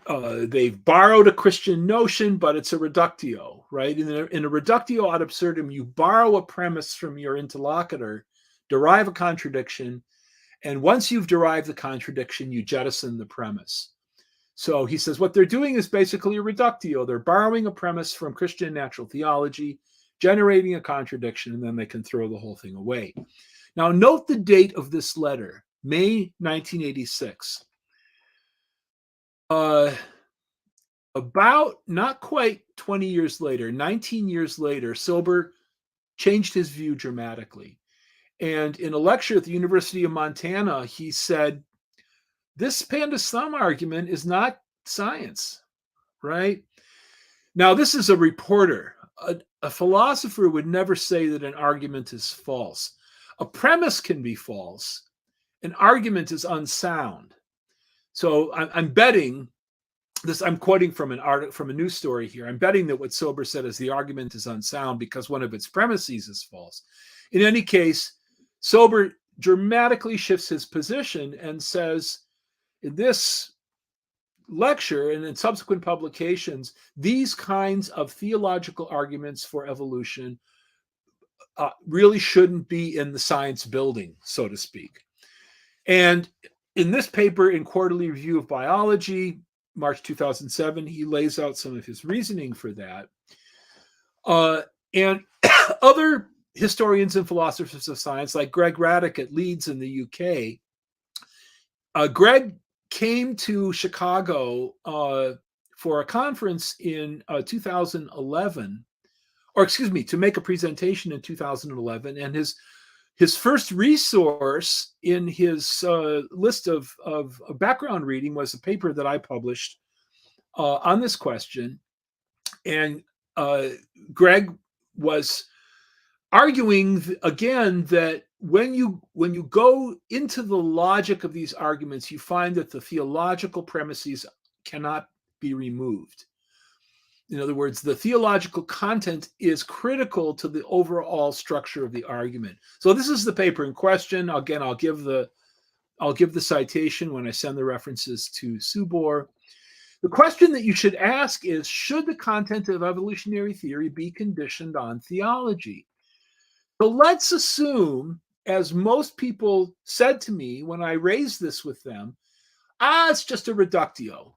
They've borrowed a Christian notion, but it's a reductio, right? In a reductio ad absurdum, you borrow a premise from your interlocutor, derive a contradiction, and once you've derived the contradiction, you jettison the premise. So he says what they're doing is basically a reductio. They're borrowing a premise from Christian natural theology, generating a contradiction, and then they can throw the whole thing away. Now, note the date of this letter, May 1986. About not quite 20 years later, 19 years later, Sober changed his view dramatically. And in a lecture at the University of Montana, he said, this pandas thumb argument is not science, right? Now, this is a reporter. A philosopher would never say that an argument is false. A premise can be false. An argument is unsound. So I'm betting this, I'm quoting from an article from a news story here. I'm betting that what Sober said is the argument is unsound because one of its premises is false. In any case, Sober dramatically shifts his position and says in this lecture and in subsequent publications, these kinds of theological arguments for evolution really shouldn't be in the science building, so to speak. And in this paper in Quarterly Review of Biology, March 2007, he lays out some of his reasoning for that. And other historians and philosophers of science, like Greg Raddick at Leeds in the UK, Greg came to Chicago for a conference in 2011, or excuse me, to make a presentation in 2011. And his first resource in his list of background reading was a paper that I published on this question. And Greg was arguing again that when you go into the logic of these arguments, you find that the theological premises cannot be removed. In other words, the theological content is critical to the overall structure of the argument. So this is the paper in question. Again, I'll give the citation when I send the references to Subor. The question that you should ask is, should the content of evolutionary theory be conditioned on theology? So let's assume, as most people said to me when I raised this with them, it's just a reductio.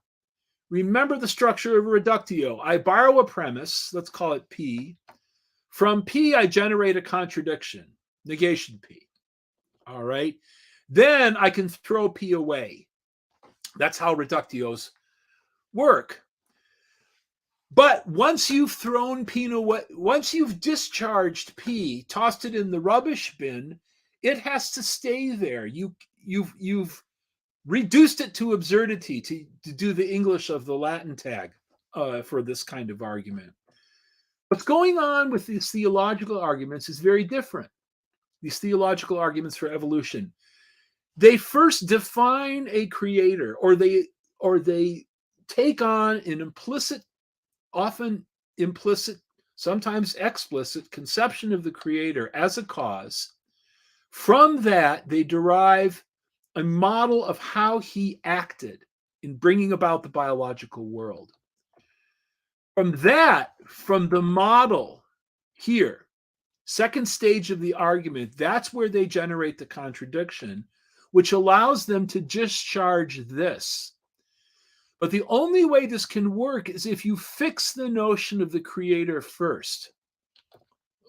Remember the structure of a reductio. I borrow a premise, let's call it P. From P, I generate a contradiction, negation P. All right. Then I can throw P away. That's how reductios work. But once you've thrown P away, once you've discharged P, tossed it in the rubbish bin, it has to stay there. You've reduced it to absurdity, to do the English of the Latin tag for this kind of argument. What's going on with these theological arguments is very different. These theological arguments for evolution, they first define a creator, or they take on an implicit, often implicit, sometimes explicit conception of the creator as a cause. From that, they derive a model of how he acted in bringing about the biological world. From the model here, second stage of the argument, that's where they generate the contradiction, which allows them to discharge this. But the only way this can work is if you fix the notion of the creator first.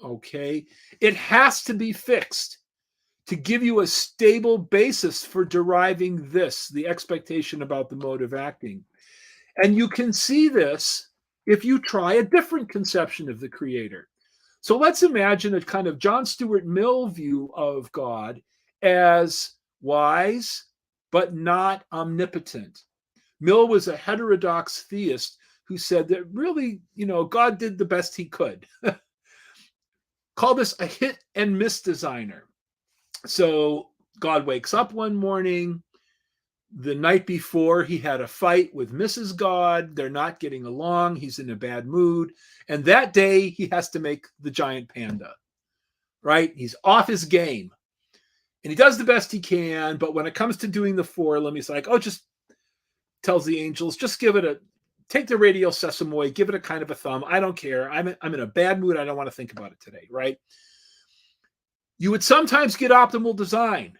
Okay? It has to be fixed to give you a stable basis for deriving this, the expectation about the mode of acting. And you can see this if you try a different conception of the creator. So let's imagine a kind of John Stuart Mill view of God as wise, but not omnipotent. Mill was a heterodox theist who said that really, God did the best he could. Call this a hit and miss designer. So God wakes up one morning. The night before, he had a fight with Mrs. God. They're not getting along. He's in a bad mood. And that day, he has to make the giant panda, right? He's off his game. And he does the best he can. But when it comes to doing the forelum, he's like, just tells the angels, just take the radial sesamoid, give it a kind of a thumb. I don't care. I'm in a bad mood. I don't want to think about it today, right? You would sometimes get optimal design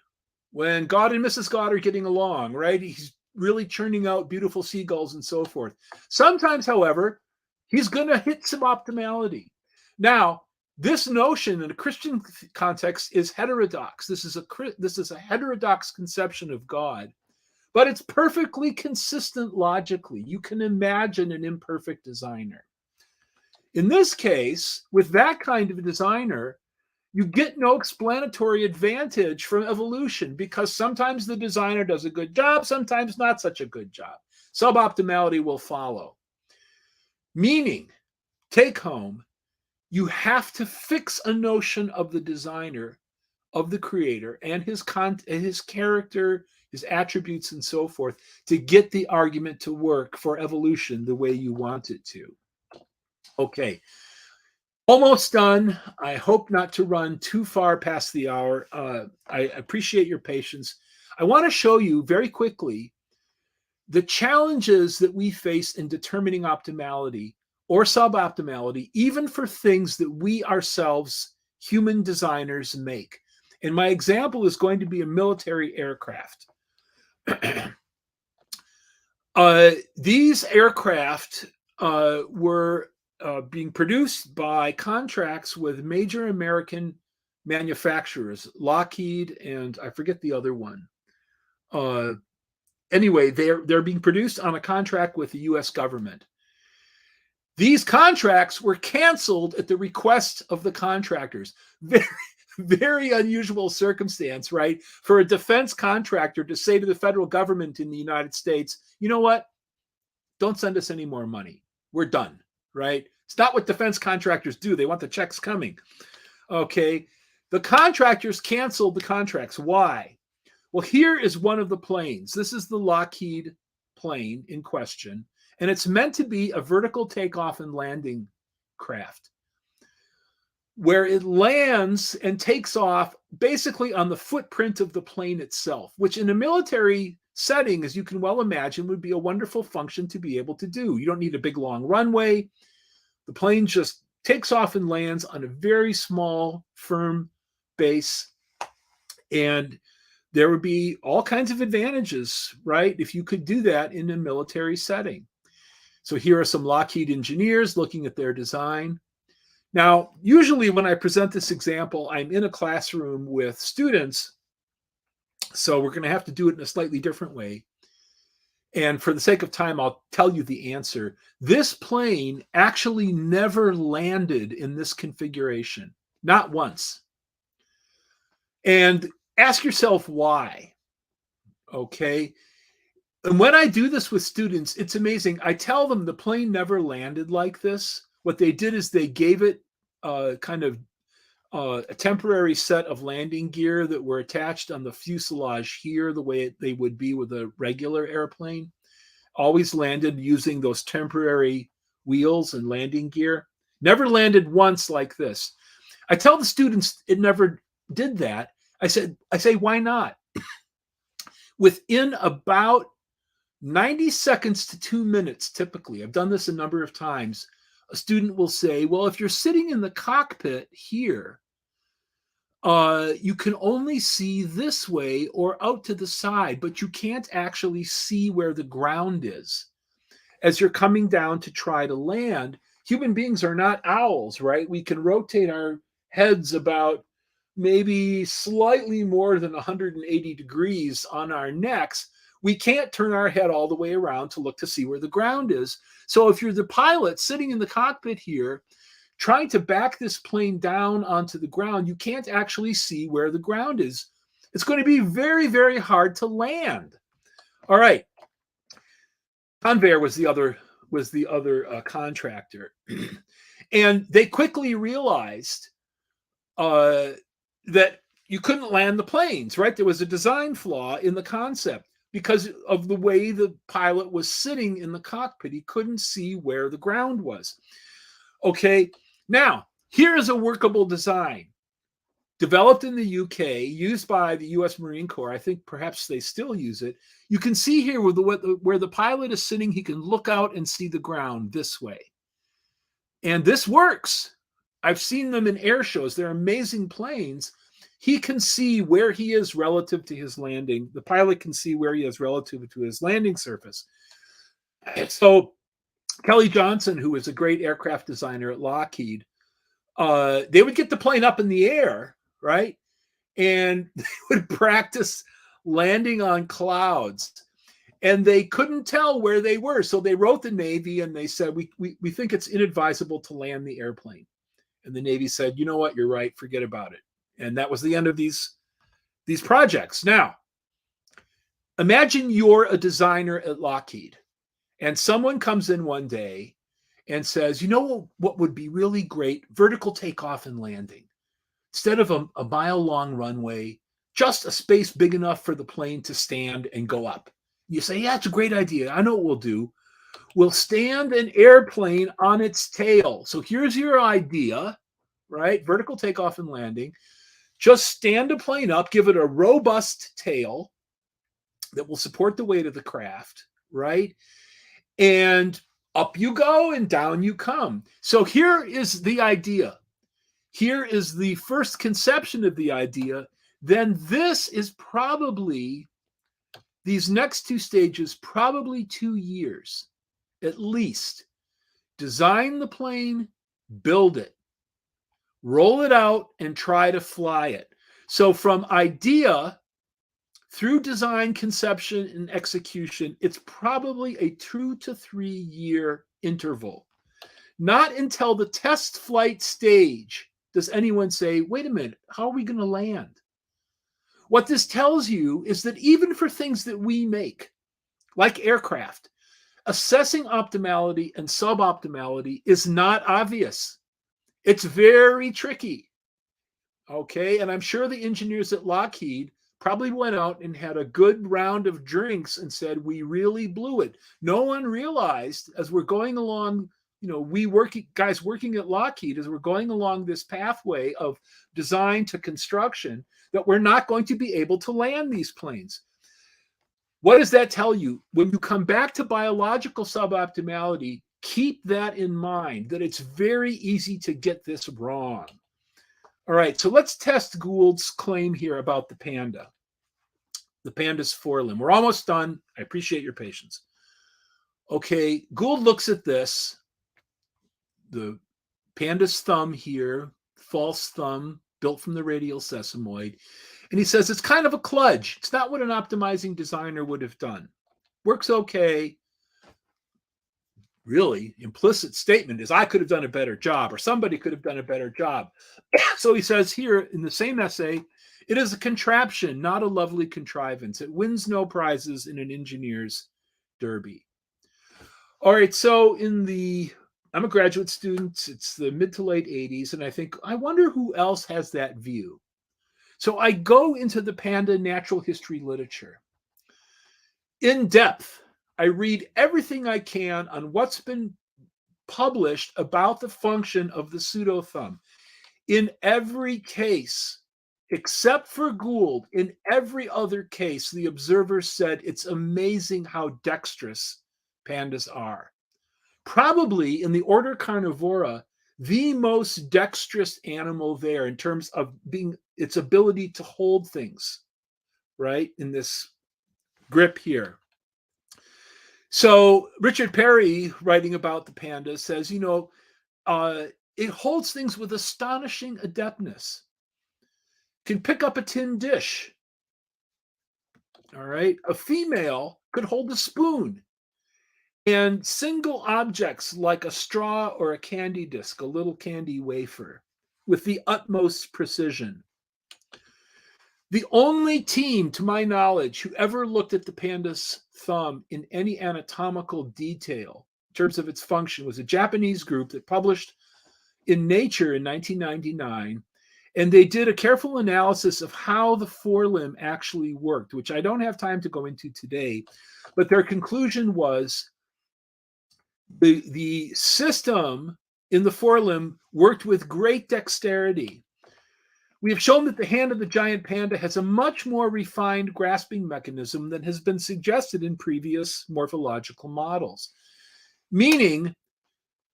when God and Mrs. God are getting along, right? He's really churning out beautiful seagulls and so forth. Sometimes, however, he's going to hit some optimality. Now, this notion in a Christian context is heterodox. This is a heterodox conception of God, but it's perfectly consistent logically. You can imagine an imperfect designer. In this case, with that kind of a designer, you get no explanatory advantage from evolution because sometimes the designer does a good job, sometimes not such a good job. Suboptimality will follow. Meaning, take home, you have to fix a notion of the designer, of the creator, and his character, his attributes, and so forth, to get the argument to work for evolution the way you want it to. Okay, almost done. I hope not to run too far past the hour. I appreciate your patience. I want to show you very quickly the challenges that we face in determining optimality or suboptimality, even for things that we ourselves, human designers, make. And my example is going to be a military aircraft. These aircraft were being produced by contracts with major American manufacturers, Lockheed, and I forget the other one. Anyway, they're being produced on a contract with the U.S. government. These contracts were canceled at the request of the contractors. Very, very unusual circumstance, right? For a defense contractor to say to the federal government in the United States, you know what? Don't send us any more money. We're done, right? It's not what defense contractors do. They want the checks coming. Okay. The contractors canceled the contracts. Why? Well, here is one of the planes. This is the Lockheed plane in question, and it's meant to be a vertical takeoff and landing craft, where it lands and takes off basically on the footprint of the plane itself, which in a military setting, as you can well imagine, would be a wonderful function to be able to do. You don't need a big, long runway. The plane just takes off and lands on a very small, firm base, and there would be all kinds of advantages, right, if you could do that in a military setting. So here are some Lockheed engineers looking at their design. Now, usually when I present this example, I'm in a classroom with students, so we're going to have to do it in a slightly different way. And for the sake of time, I'll tell you the answer. This plane actually never landed in this configuration, not once. And ask yourself why, okay? And when I do this with students, it's amazing. I tell them the plane never landed like this. What they did is they gave it a temporary set of landing gear that were attached on the fuselage here, the way they would be with a regular airplane. Always landed using those temporary wheels and landing gear. Never landed once like this. I tell the students it never did that. I say, why not? Within about 90 seconds to 2 minutes, typically, I've done this a number of times, a student will say, well, if you're sitting in the cockpit here, you can only see this way or out to the side, but you can't actually see where the ground is. As you're coming down to try to land, human beings are not owls, right? We can rotate our heads about maybe slightly more than 180 degrees on our necks. We can't turn our head all the way around to look to see where the ground is. So if you're the pilot sitting in the cockpit here, trying to back this plane down onto the ground, you can't actually see where the ground is. It's going to be very, very hard to land. All right. Convair was the other contractor. And they quickly realized that you couldn't land the planes, right? There was a design flaw in the concept because of the way the pilot was sitting in the cockpit. He couldn't see where the ground was. Okay, now here is a workable design developed in the UK, used by the US Marine Corps. I think perhaps they still use it. You can see here where the pilot is sitting, he can look out and see the ground this way. And this works. I've seen them in air shows. They're amazing planes. He can see where he is relative to his landing. The pilot can see where he is relative to his landing surface. So Kelly Johnson, who is a great aircraft designer at Lockheed, they would get the plane up in the air, right? And they would practice landing on clouds. And they couldn't tell where they were. So they wrote the Navy and they said, we think it's inadvisable to land the airplane. And the Navy said, you know what, you're right, forget about it. And that was the end of these projects. Now, imagine you're a designer at Lockheed and someone comes in one day and says, you know what would be really great? Vertical takeoff and landing. Instead of a mile-long runway, just a space big enough for the plane to stand and go up. You say, yeah, it's a great idea. I know what we'll do. We'll stand an airplane on its tail. So here's your idea, right? Vertical takeoff and landing. Just stand a plane up, give it a robust tail that will support the weight of the craft, right? And up you go and down you come. So here is the idea. Here is the first conception of the idea. Then this is probably, these next two stages, probably 2 years at least. Design the plane, build it, roll it out, and try to fly it. So from idea through design, conception, and execution, it's probably a 2 to 3 year interval. Not until the test flight stage does anyone say, wait a minute, how are we going to land? What this tells you is that even for things that we make, like aircraft, assessing optimality and suboptimality is not obvious. It's very tricky. Okay, and I'm sure the engineers at Lockheed probably went out and had a good round of drinks and said, we really blew it. No one realized as we're going along, guys working at Lockheed, as we're going along this pathway of design to construction, that we're not going to be able to land these planes. What does that tell you? When you come back to biological suboptimality, keep that in mind, that it's very easy to get this wrong. All right, so let's test Gould's claim here about the panda. The panda's forelimb. We're almost done. I appreciate your patience. Okay, Gould looks at this. The panda's thumb here, false thumb, built from the radial sesamoid. And he says it's kind of a kludge. It's not what an optimizing designer would have done. Works okay. Really, implicit statement is I could have done a better job, or somebody could have done a better job. So he says here in the same essay, it is a contraption, not a lovely contrivance. It wins no prizes in an engineer's derby. All right, so I'm a graduate student. It's the mid to late 80s, and I wonder who else has that view. So I go into the panda natural history literature. In depth, I read everything I can on what's been published about the function of the pseudo thumb. In every case, except for Gould, in every other case, the observers said it's amazing how dexterous pandas are. Probably in the order Carnivora, the most dexterous animal there in terms of being its ability to hold things, right, in this grip here. So Richard Perry, writing about the panda, says, it holds things with astonishing adeptness. Can pick up a tin dish. All right. A female could hold a spoon. And single objects like a straw or a candy disc, a little candy wafer, with the utmost precision. The only team, to my knowledge, who ever looked at the panda's thumb in any anatomical detail in terms of its function was a Japanese group that published in Nature in 1999. And they did a careful analysis of how the forelimb actually worked, which I don't have time to go into today. But their conclusion was the system in the forelimb worked with great dexterity. We have shown that the hand of the giant panda has a much more refined grasping mechanism than has been suggested in previous morphological models. Meaning,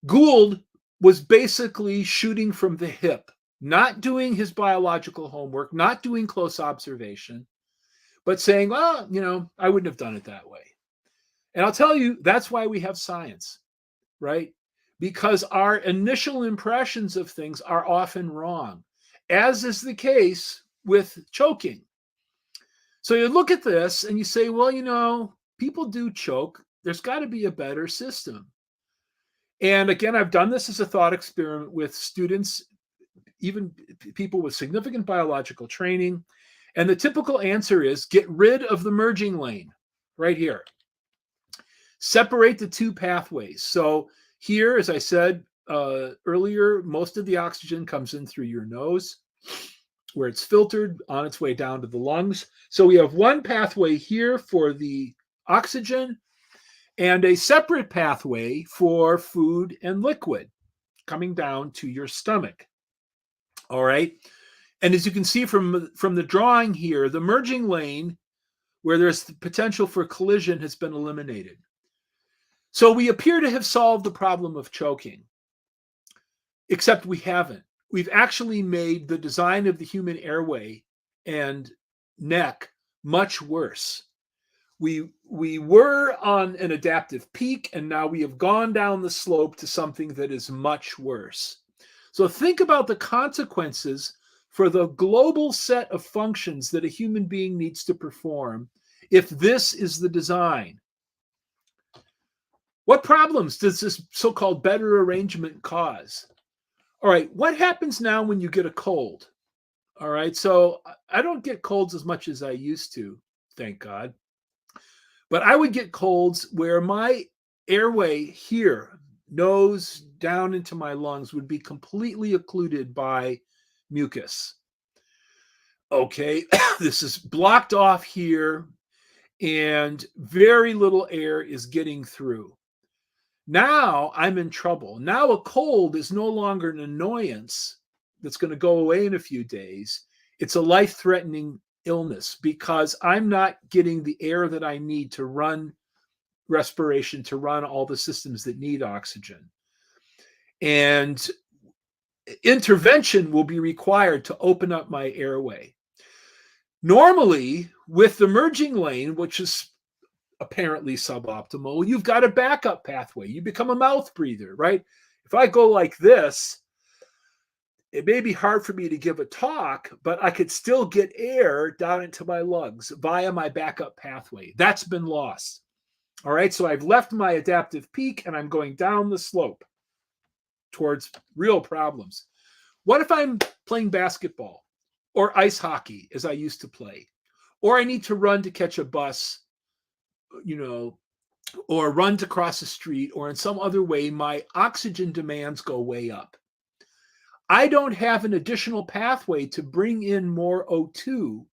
Gould was basically shooting from the hip, not doing his biological homework, not doing close observation, but saying, well, I wouldn't have done it that way. And I'll tell you, that's why we have science, right? Because our initial impressions of things are often wrong, as is the case with choking. So you look at this and you say, well, people do choke. There's got to be a better system. And again, I've done this as a thought experiment with students, even people with significant biological training. And the typical answer is get rid of the merging lane right here. Separate the two pathways. So here, as I said earlier, most of the oxygen comes in through your nose. where it's filtered on its way down to the lungs. So we have one pathway here for the oxygen and a separate pathway for food and liquid coming down to your stomach. All right. And as you can see from the drawing here, the merging lane where there's the potential for collision has been eliminated. So we appear to have solved the problem of choking, except we haven't. We've actually made the design of the human airway and neck much worse. We were on an adaptive peak, and now we have gone down the slope to something that is much worse. So think about the consequences for the global set of functions that a human being needs to perform if this is the design. What problems does this so-called better arrangement cause? All right, what happens now when you get a cold? All right, so I don't get colds as much as I used to, thank God. But I would get colds where my airway here, nose down into my lungs, would be completely occluded by mucus. Okay, this is blocked off here, and very little air is getting through. Now I'm in trouble. Now a cold is no longer an annoyance that's going to go away in a few days. It's a life-threatening illness because I'm not getting the air that I need to run respiration, to run all the systems that need oxygen. And intervention will be required to open up my airway. Normally, with the merging lane, which is apparently suboptimal, you've got a backup pathway. You become a mouth breather, right? If I go like this, it may be hard for me to give a talk, but I could still get air down into my lungs via my backup pathway. That's been lost. All right, so I've left my adaptive peak and I'm going down the slope towards real problems. What if I'm playing basketball or ice hockey as I used to play, or I need to run to catch a bus, or run to cross the street, or in some other way, my oxygen demands go way up. I don't have an additional pathway to bring in more O2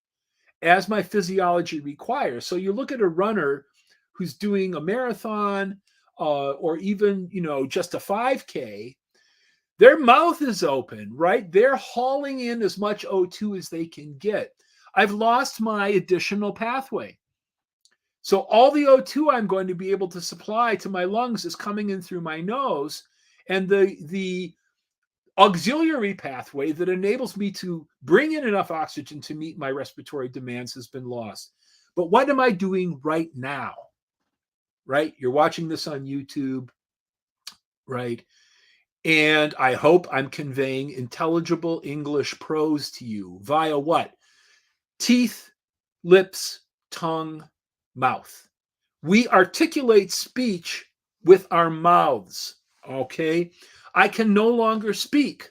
as my physiology requires. So you look at a runner who's doing a marathon or even, just a 5K, their mouth is open, right? They're hauling in as much O2 as they can get. I've lost my additional pathway. So all the O2 I'm going to be able to supply to my lungs is coming in through my nose, and the auxiliary pathway that enables me to bring in enough oxygen to meet my respiratory demands has been lost. But what am I doing right now? Right? You're watching this on YouTube, right? And I hope I'm conveying intelligible English prose to you via what? Teeth, lips, tongue, mouth. We articulate speech with our mouths, okay? I can no longer speak.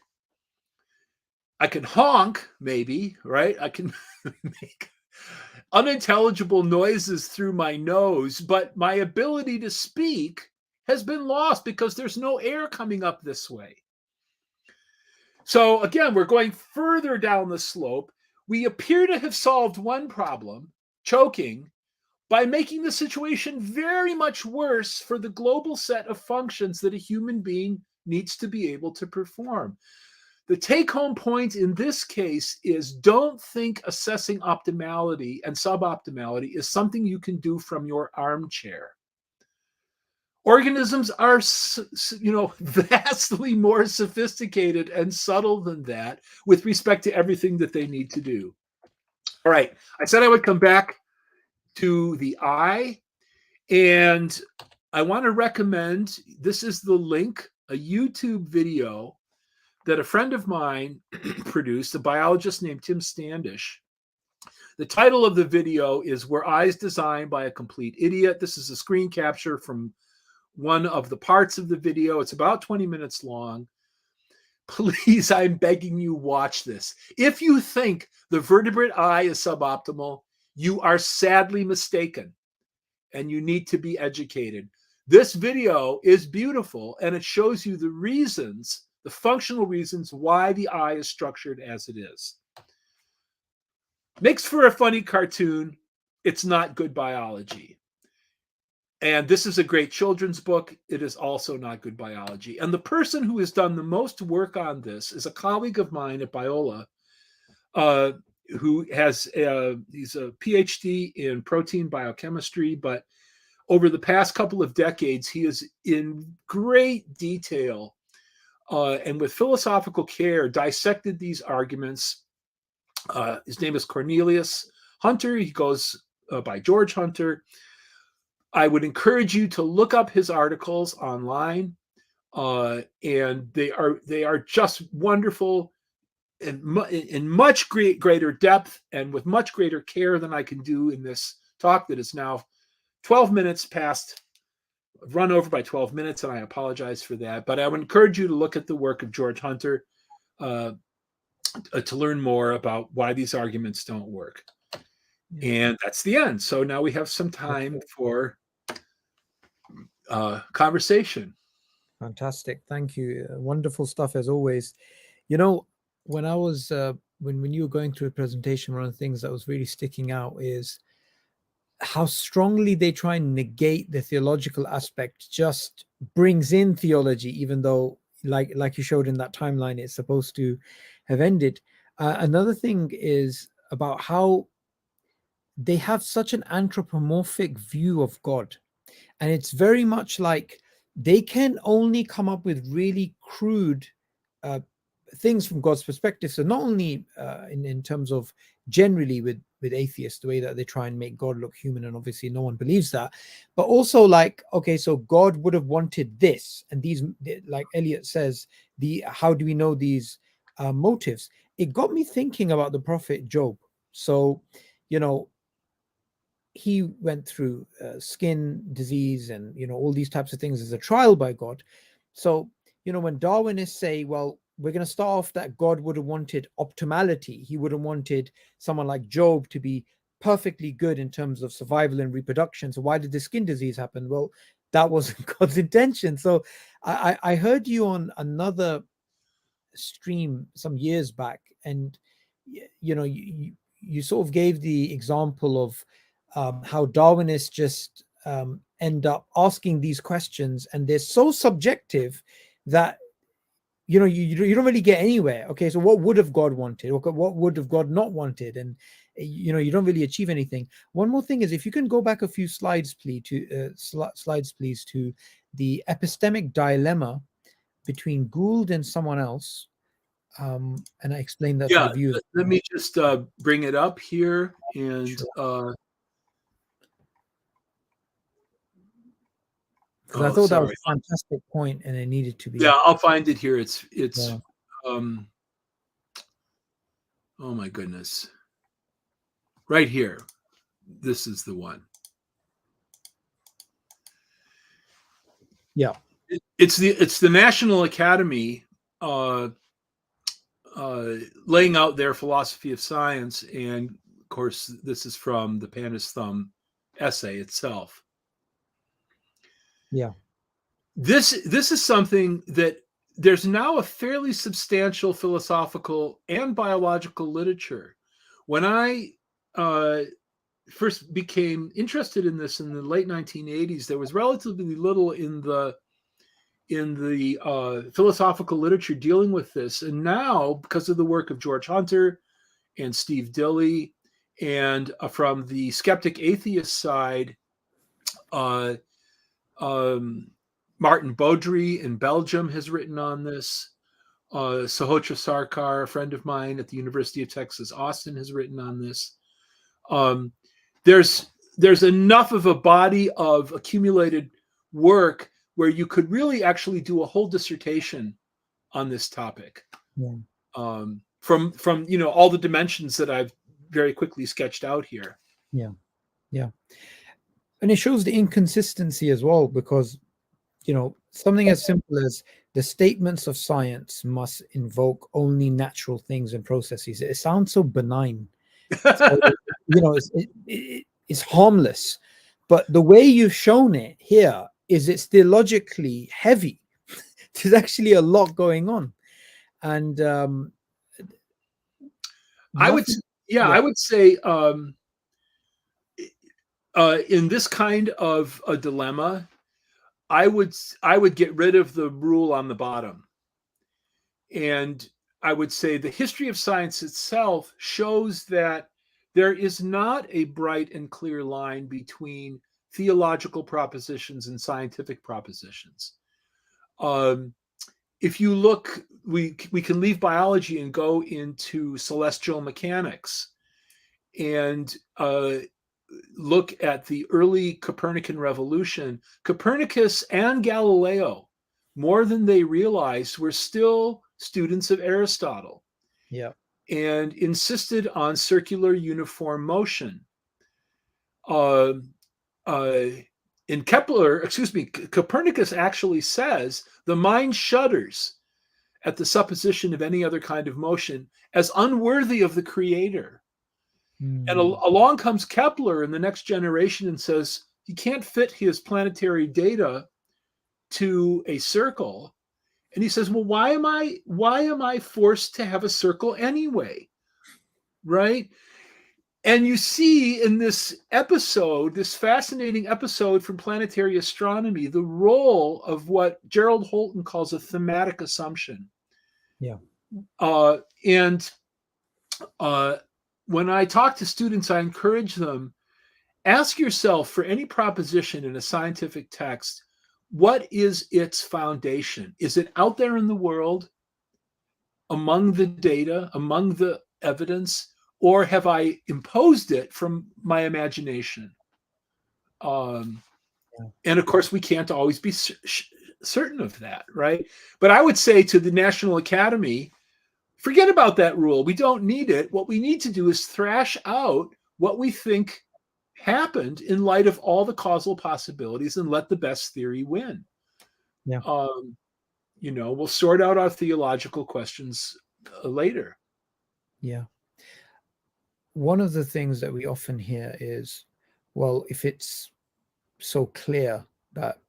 I can honk, maybe, right? I can make unintelligible noises through my nose, but my ability to speak has been lost because there's no air coming up this way. So again, we're going further down the slope. We appear to have solved one problem, choking, by making the situation very much worse for the global set of functions that a human being needs to be able to perform. The take-home point in this case is don't think assessing optimality and suboptimality is something you can do from your armchair. Organisms are, vastly more sophisticated and subtle than that with respect to everything that they need to do. All right, I said I would come back to the eye, and I want to recommend, this is the link, a YouTube video that a friend of mine produced, a biologist named Tim Standish. The title of the video is Were Eyes Designed by a Complete Idiot? This is a screen capture from one of the parts of the video. It's about 20 minutes long. Please, I'm begging you, watch this. If you think the vertebrate eye is suboptimal, you are sadly mistaken, and you need to be educated. This video is beautiful, and it shows you the reasons, the functional reasons why the eye is structured as it is. makes for a funny cartoon. It's not good biology. And this is a great children's book. It is also not good biology. And the person who has done the most work on this is a colleague of mine at Biola, who has he's a PhD in protein biochemistry, but over the past couple of decades, he is in great detail and with philosophical care dissected these arguments. His name is Cornelius Hunter. He goes by George Hunter. I would encourage you to look up his articles online, and they are just wonderful in much greater depth and with much greater care than I can do in this talk that is now 12 minutes past, run over by 12 minutes, and I apologize for that. But I would encourage you to look at the work of George Hunter to learn more about why these arguments don't work. And that's the end. So now we have some time for conversation. Fantastic. Thank you. Wonderful stuff as always. You know, when I was, when you were going through a presentation, one of the things that was really sticking out is how strongly they try and negate the theological aspect, just brings in theology, even though, like you showed in that timeline, it's supposed to have ended. Another thing is about how they have such an anthropomorphic view of God. And it's very much like they can only come up with really crude things from God's perspective. So not only in terms of generally with atheists, the way that they try and make God look human, and obviously no one believes that, but also like, okay, so God would have wanted this, and these, like Eliot says, how do we know these motives? It got me thinking about the prophet Job. So, you know, he went through skin disease and, you know, all these types of things as a trial by God. So, you know, when Darwinists say, well, we're going to start off that God would have wanted optimality. He would have wanted someone like Job to be perfectly good in terms of survival and reproduction. So why did the skin disease happen? Well, that wasn't God's intention. So I heard you on another stream some years back, and, you know, you sort of gave the example of how Darwinists just end up asking these questions, and they're so subjective that, you know, you don't really get anywhere. Okay, so what would have God wanted? What would have God not wanted? And, you know, you don't really achieve anything. One more thing is, if you can go back a few slides, please, to the epistemic dilemma between Gould and someone else. And I explained that to the viewers. Let me just bring it up here. And sure. Because I thought that was a fantastic point, and it needed to be. Yeah, I'll find it here. It's oh my goodness. Right here. This is the one. Yeah. It's the National Academy laying out their philosophy of science, and of course this is from the Panda's Thumb essay itself. Yeah. This is something that there's now a fairly substantial philosophical and biological literature. When I first became interested in this in the late 1980s, there was relatively little in the philosophical literature dealing with this. And now, because of the work of George Hunter and Steve Dilley, and from the skeptic atheist side, Martin Baudry in Belgium has written on this. Sahotra Sarkar, a friend of mine at the University of Texas, Austin, has written on this. There's enough of a body of accumulated work where you could really actually do a whole dissertation on this topic. Yeah. From you know, all the dimensions that I've very quickly sketched out here. Yeah. Yeah. And it shows the inconsistency as well, because, you know, something as simple as the statements of science must invoke only natural things and processes. It sounds so benign. So, you know, it's harmless. But the way you've shown it here is it's theologically heavy. There's actually a lot going on. And I would Yeah, Yeah. I would say in this kind of a dilemma, I would get rid of the rule on the bottom, and I would say the history of science itself shows that there is not a bright and clear line between theological propositions and scientific propositions. Um, if you look, we can leave biology and go into celestial mechanics and look at the early Copernican revolution. Copernicus and Galileo, more than they realized, were still students of Aristotle Yeah. and insisted on circular uniform motion. Uh, uh, in Kepler, excuse me, Copernicus actually says the mind shudders at the supposition of any other kind of motion as unworthy of the creator. And Mm. along comes Kepler in the next generation and says he can't fit his planetary data to a circle. And he says, well, why am I forced to have a circle anyway? Right? And you see in this episode, this fascinating episode from planetary astronomy, the role of what Gerald Holton calls a thematic assumption. Yeah. And when I talk to students, I encourage them, ask yourself for any proposition in a scientific text, what is its foundation? Is it out there in the world, among the data, among the evidence, or have I imposed it from my imagination? Um, Yeah. and of course, we can't always be certain of that, right? But I would say to the National Academy, forget about that rule. We don't need it. What we need to do is thrash out what we think happened in light of all the causal possibilities and let the best theory win. Yeah. We'll sort out our theological questions later. Yeah. One of the things that we often hear is, well, if it's so clear that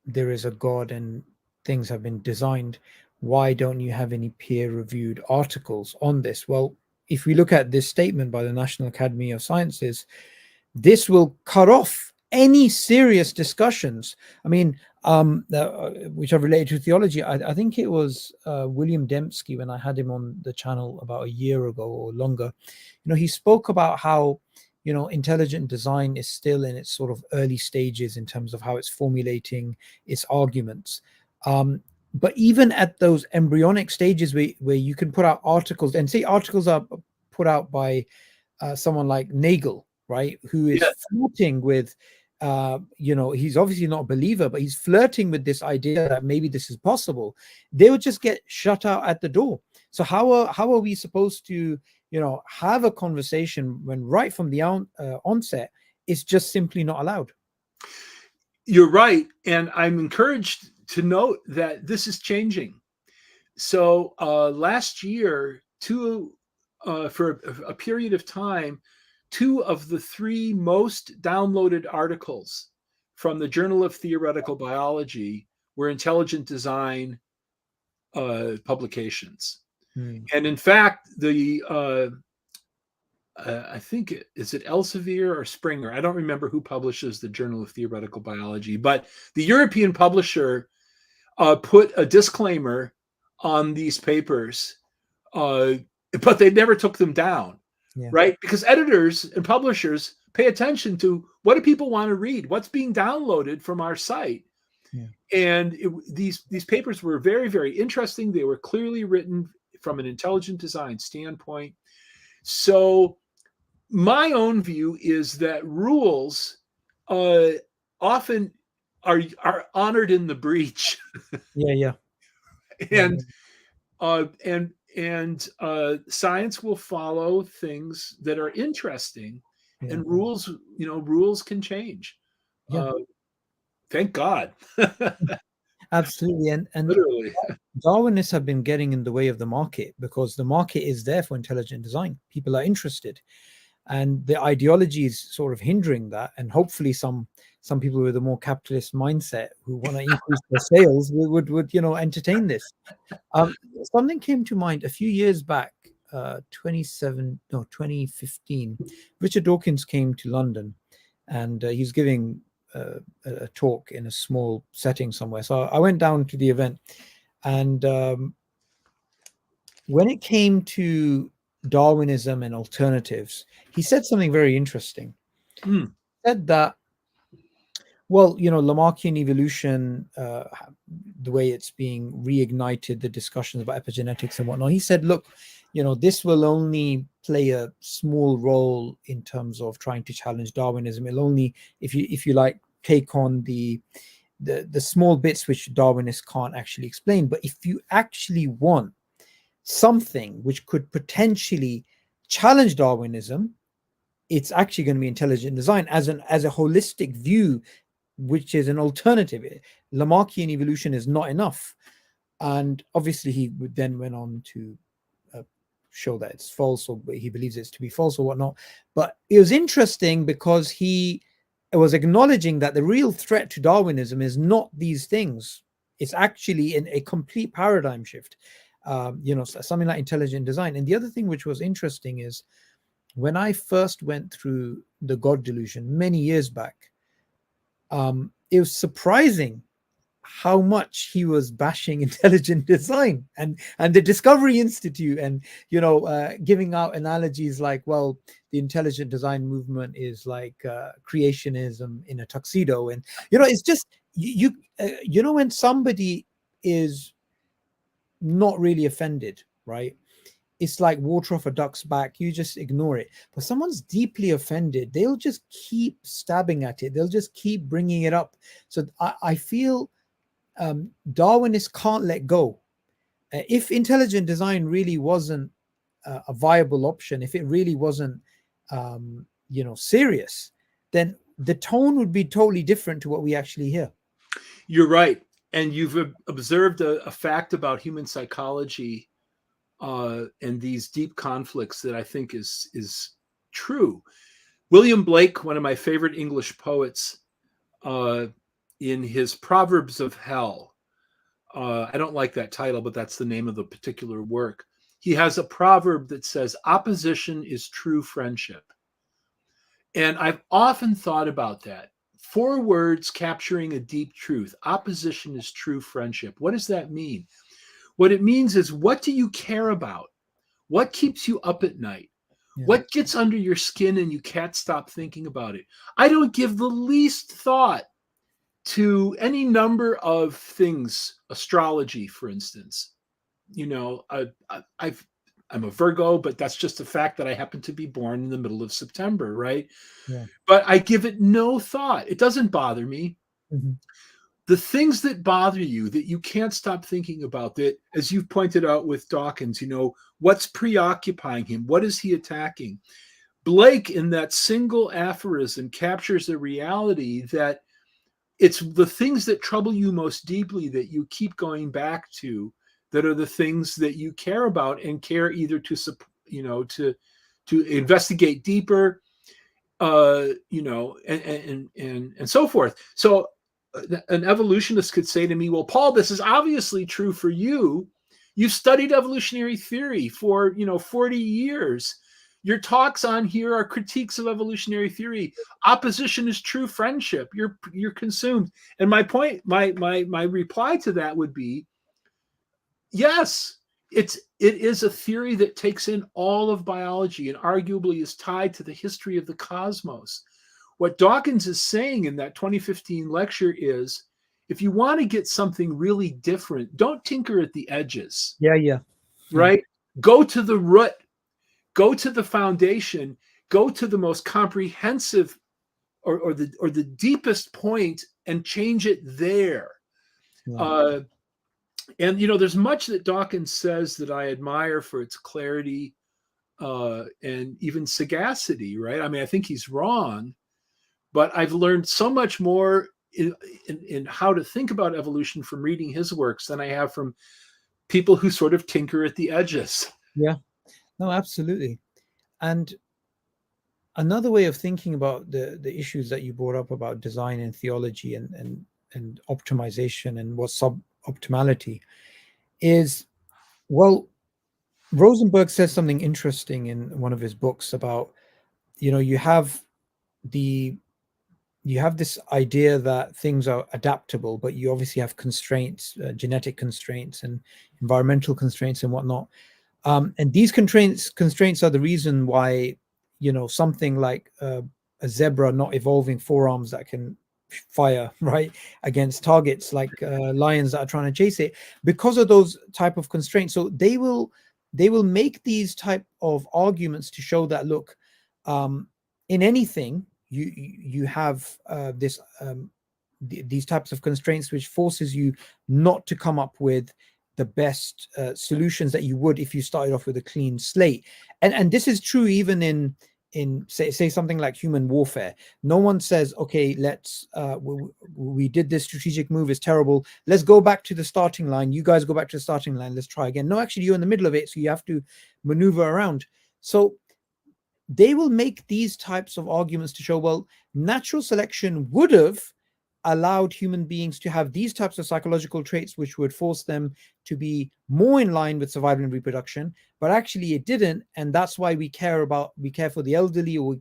there is a God and things have been designed, why don't you have any peer-reviewed articles on this? Well, if we look at this statement by the National Academy of Sciences, this will cut off any serious discussions. I mean, which are related to theology. I think it was William Dembski, when I had him on the channel about a year ago or longer. He spoke about how intelligent design is still in its sort of early stages in terms of how it's formulating its arguments. But even at those embryonic stages where you can put out articles, and say articles are put out by someone like Nagel, right, who is flirting with, he's obviously not a believer, but he's flirting with this idea that maybe this is possible. They would just get shut out at the door. So how are we supposed to, have a conversation when right from the onset it's just simply not allowed? You're right, and I'm encouraged to note that this is changing. So last year, for a period of time, 2 of the 3 most downloaded articles from the Journal of Theoretical Biology were intelligent design publications. And in fact, I think is it Elsevier or Springer? I don't remember who publishes the Journal of Theoretical Biology, but the European publisher put a disclaimer on these papers, but they never took them down, right? Because editors and publishers pay attention to what do people want to read, what's being downloaded from our site. And these papers were very, very interesting. They were clearly written from an intelligent design standpoint. So my own view is that rules often are honored in the breach. And science will follow things that are interesting, and rules can change. Thank God. Absolutely. And Literally. Darwinists have been getting in the way of the market, because the market is there for intelligent design. People are interested, and the ideology is sort of hindering that. And hopefully some people with a more capitalist mindset who want to increase their sales would entertain this. Something came to mind a few years back. 2015, Richard Dawkins came to London, and he was giving a talk in a small setting somewhere. So I went down to the event, and when it came to Darwinism and alternatives, he said something very interesting. Hmm. He said that, well, Lamarckian evolution, the way it's being reignited, the discussions about epigenetics and whatnot, he said, look, this will only play a small role in terms of trying to challenge Darwinism. It'll only, if you like, take on the small bits which Darwinists can't actually explain. But if you actually want something which could potentially challenge Darwinism, it's actually going to be intelligent design as a holistic view, which is an alternative. Lamarckian evolution is not enough. And obviously he then went on to show that it's false, or he believes it's to be false or whatnot. But it was interesting because he was acknowledging that the real threat to Darwinism is not these things. It's actually in a complete paradigm shift, something like intelligent design. And the other thing which was interesting is, when I first went through the God delusion many years back, it was surprising how much he was bashing intelligent design and the Discovery Institute, and giving out analogies like, well, the intelligent design movement is like creationism in a tuxedo. And it's just when somebody is not really offended, right? It's like water off a duck's back. You just ignore it. But someone's deeply offended, they'll just keep stabbing at it. They'll just keep bringing it up. So I feel Darwinists can't let go. If intelligent design really wasn't a viable option, if it really wasn't, serious, then the tone would be totally different to what we actually hear. You're right. And you've observed a fact about human psychology and these deep conflicts that I think is true. William Blake, one of my favorite English poets, in his Proverbs of Hell, I don't like that title, but that's the name of the particular work. He has a proverb that says, opposition is true friendship. And I've often thought about that. 4 words capturing a deep truth. Opposition is true friendship. What does that mean? What it means is, what do you care about? What keeps you up at night? Yeah. What gets under your skin and you can't stop thinking about it? I don't give the least thought to any number of things. Astrology, for instance. I'm a Virgo, but that's just a fact that I happen to be born in the middle of September, right? Yeah. But I give it no thought. It doesn't bother me. Mm-hmm. The things that bother you, that you can't stop thinking about, that, as you've pointed out with Dawkins, what's preoccupying him? What is he attacking? Blake, in that single aphorism, captures a reality that it's the things that trouble you most deeply that you keep going back to, that are the things that you care about, and care either to investigate deeper, and so forth. So an evolutionist could say to me, well, Paul, this is obviously true for you. You've studied evolutionary theory for 40 years. Your talks on here are critiques of evolutionary theory. Opposition is true friendship. You're consumed. And my reply to that would be, yes, it is a theory that takes in all of biology and arguably is tied to the history of the cosmos. What Dawkins is saying in that 2015 lecture is, if you want to get something really different, don't tinker at the edges. Yeah. Right? Go to the root, go to the foundation, go to the most comprehensive or the deepest point, and change it there. Yeah. And there's much that Dawkins says that I admire for its clarity and even sagacity, right? I mean, I think he's wrong, but I've learned so much more in how to think about evolution from reading his works than I have from people who sort of tinker at the edges. Yeah. No, absolutely. And another way of thinking about the issues that you brought up about design and theology and optimization and what's optimality is, well, Rosenberg says something interesting in one of his books about, you have the you have this idea that things are adaptable, but you obviously have constraints, genetic constraints and environmental constraints and whatnot. And these constraints are the reason why, something like a zebra not evolving forearms that can fire right against targets like lions that are trying to chase it, because of those type of constraints. So they will make these type of arguments to show that, look, in anything you have these types of constraints, which forces you not to come up with the best solutions that you would if you started off with a clean slate. And this is true even in say something like human warfare. No one says, okay, let's we did this strategic move, is terrible, let's go back to the starting line, you guys go back to the starting line, let's try again. No, actually, you're in the middle of it, so you have to maneuver around. So they will make these types of arguments to show, well, natural selection would have allowed human beings to have these types of psychological traits, which would force them to be more in line with survival and reproduction, but actually it didn't. And that's why we care for the elderly, or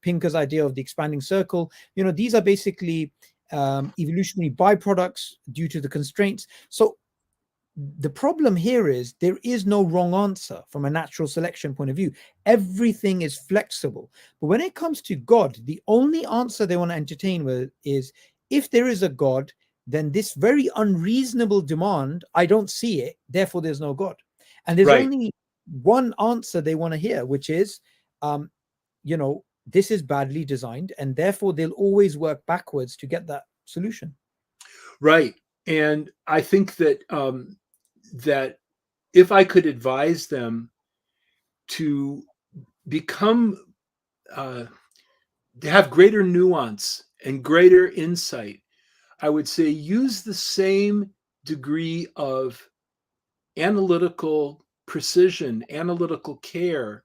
Pinker's idea of the expanding circle. These are basically evolutionary byproducts due to the constraints. So the problem here is there is no wrong answer from a natural selection point of view. Everything is flexible. But when it comes to God, the only answer they want to entertain with is, if there is a God, then this very unreasonable demand, I don't see it, therefore there's no God. And there's Right. only one answer they want to hear, which is, this is badly designed, and therefore they'll always work backwards to get that solution. Right. And I think that if I could advise them to become to have greater nuance and greater insight, I would say use the same degree of analytical precision, analytical care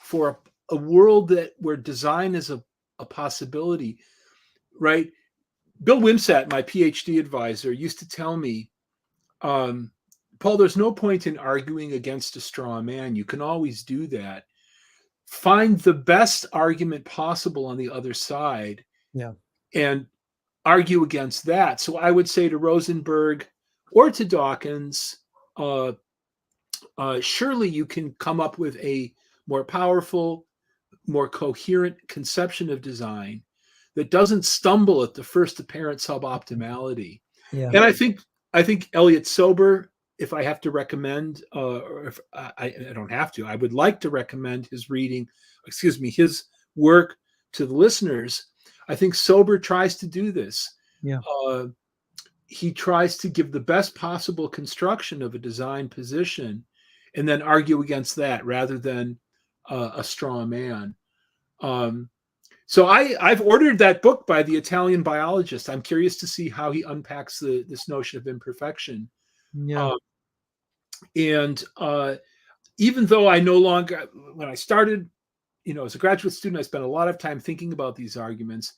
for a world where design is a possibility, right? Bill Wimsatt, my PhD advisor, used to tell me, Paul, there's no point in arguing against a straw man. You can always do that. Find the best argument possible on the other side, Yeah. and argue against that. So I would say to Rosenberg or to Dawkins, surely you can come up with a more powerful, more coherent conception of design that doesn't stumble at the first apparent suboptimality. Yeah. And I think Elliot Sober, if I have to recommend, or if I don't have to, I would like to recommend his work to the listeners. I think Sober tries to do this. Yeah. He tries to give the best possible construction of a design position and then argue against that rather than a straw man. So I've ordered that book by the Italian biologist. I'm curious to see how he unpacks this notion of imperfection. Yeah. And even though I no longer, when I started, as a graduate student, I spent a lot of time thinking about these arguments.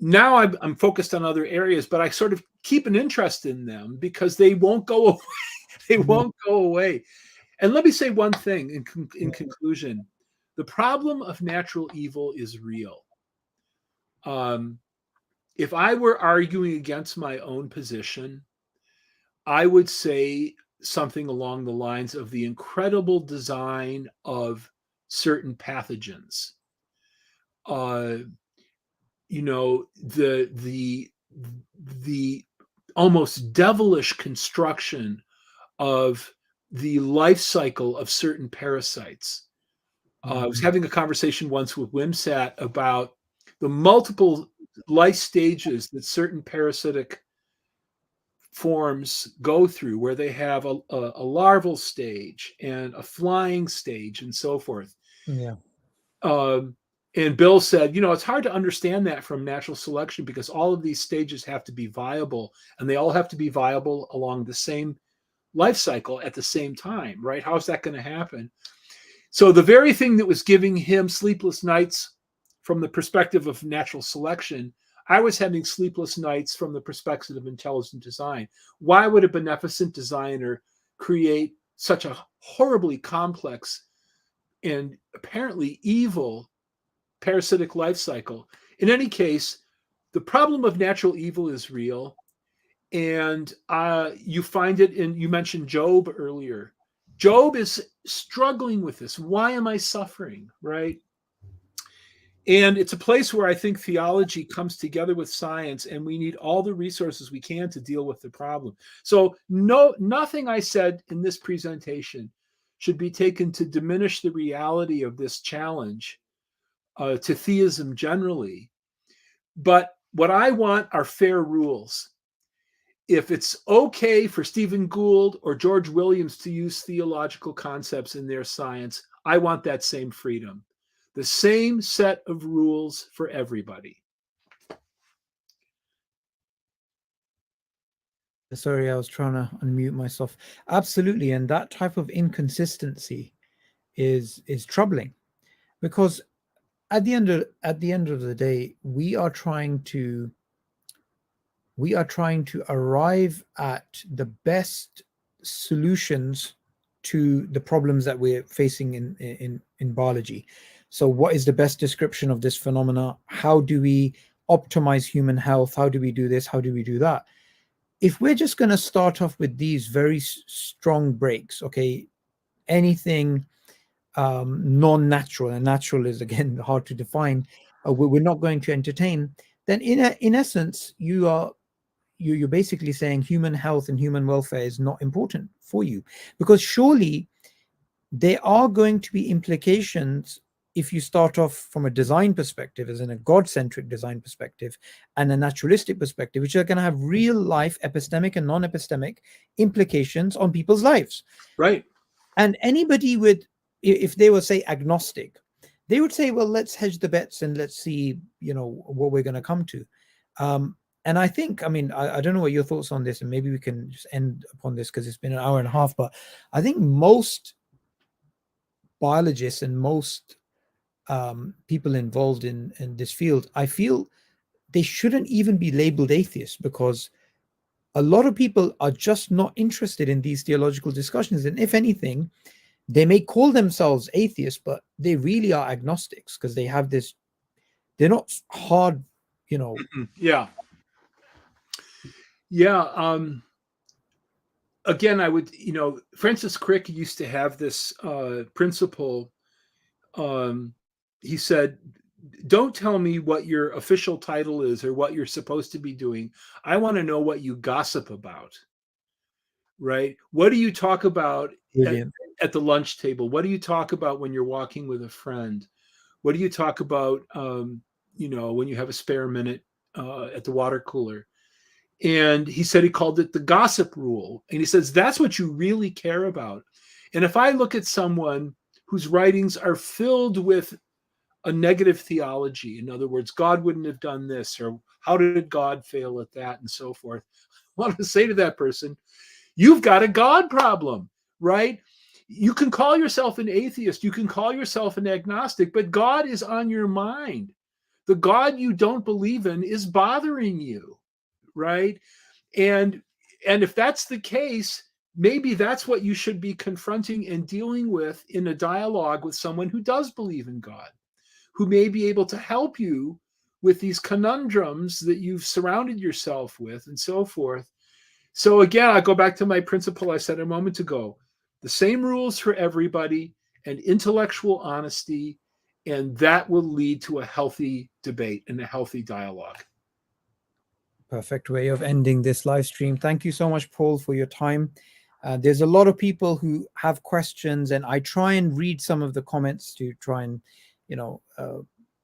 Now I'm focused on other areas, but I sort of keep an interest in them because they won't go away. They won't go away. And let me say one thing in conclusion. The problem of natural evil is real. If I were arguing against my own position, I would say something along the lines of the incredible design of certain pathogens. The almost devilish construction of the life cycle of certain parasites. I was having a conversation once with Wimsatt about the multiple life stages that certain parasitic forms go through, where they have a larval stage and a flying stage and so forth. Yeah. And Bill said, it's hard to understand that from natural selection because all of these stages have to be viable, and they all have to be viable along the same life cycle at the same time, right? How is that going to happen? So the very thing that was giving him sleepless nights from the perspective of natural selection, I was having sleepless nights from the perspective of intelligent design. Why would a beneficent designer create such a horribly complex and apparently evil parasitic life cycle. In any case, the problem of natural evil is real. And you find it in, you mentioned Job earlier. Job is struggling with this. Why am I suffering? Right? And it's a place where I think theology comes together with science, and we need all the resources we can to deal with the problem. So nothing I said in this presentation should be taken to diminish the reality of this challenge to theism generally. But what I want are fair rules. If it's okay for Stephen Gould or George Williams to use theological concepts in their science, I want that same freedom. The same set of rules for everybody. Sorry, I was trying to unmute myself. Absolutely, and that type of inconsistency is troubling, because at the end of the day, we are trying to arrive at the best solutions to the problems that we're facing in biology. So what is the best description of this phenomena? How do we optimize human health? How do we do this? How do we do that? If we're just going to start off with these very strong breaks, okay, anything non-natural, and natural is again hard to define, we're not going to entertain, then in essence you're basically saying human health and human welfare is not important for you, because surely there are going to be implications if you start off from a design perspective, as in a God-centric design perspective, and a naturalistic perspective, which are going to have real life epistemic and non-epistemic implications on people's lives. Right. And anybody with, if they were, say, agnostic, they would say, well, let's hedge the bets and let's see, what we're going to come to. And I think, I mean, I don't know what your thoughts on this, and maybe we can just end upon this because it's been an hour and a half, but I think most biologists and most people involved in this field, I feel they shouldn't even be labeled atheists, because a lot of people are just not interested in these theological discussions. And if anything, they may call themselves atheists, but they really are agnostics, because they have this, they're not hard, Yeah. Again, I would, Francis Crick used to have this principle. He said, don't tell me what your official title is or what you're supposed to be doing. I want to know what you gossip about. Right? What do you talk about at the lunch table? What do you talk about when you're walking with a friend? What do you talk about, when you have a spare minute at the water cooler? And he said he called it the gossip rule. And he says, that's what you really care about. And if I look at someone whose writings are filled with a negative theology, in other words, God wouldn't have done this, or how did God fail at that, and so forth, I want to say to that person, you've got a God problem, right? You can call yourself an atheist, you can call yourself an agnostic, but God is on your mind. The God you don't believe in is bothering you, right? And if that's the case, maybe that's what you should be confronting and dealing with in a dialogue with someone who does believe in God, who may be able to help you with these conundrums that you've surrounded yourself with, and so forth. So again, I go back to my principle I said a moment ago: the same rules for everybody and intellectual honesty, and that will lead to a healthy debate and a healthy dialogue. Perfect way of ending this live stream. Thank you so much, Paul, for your time. There's a lot of people who have questions, and I try and read some of the comments to try and,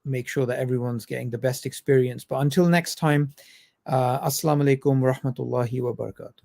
make sure that everyone's getting the best experience. But until next time, Assalamu alaikum wa rahmatullahi wa barakatuh.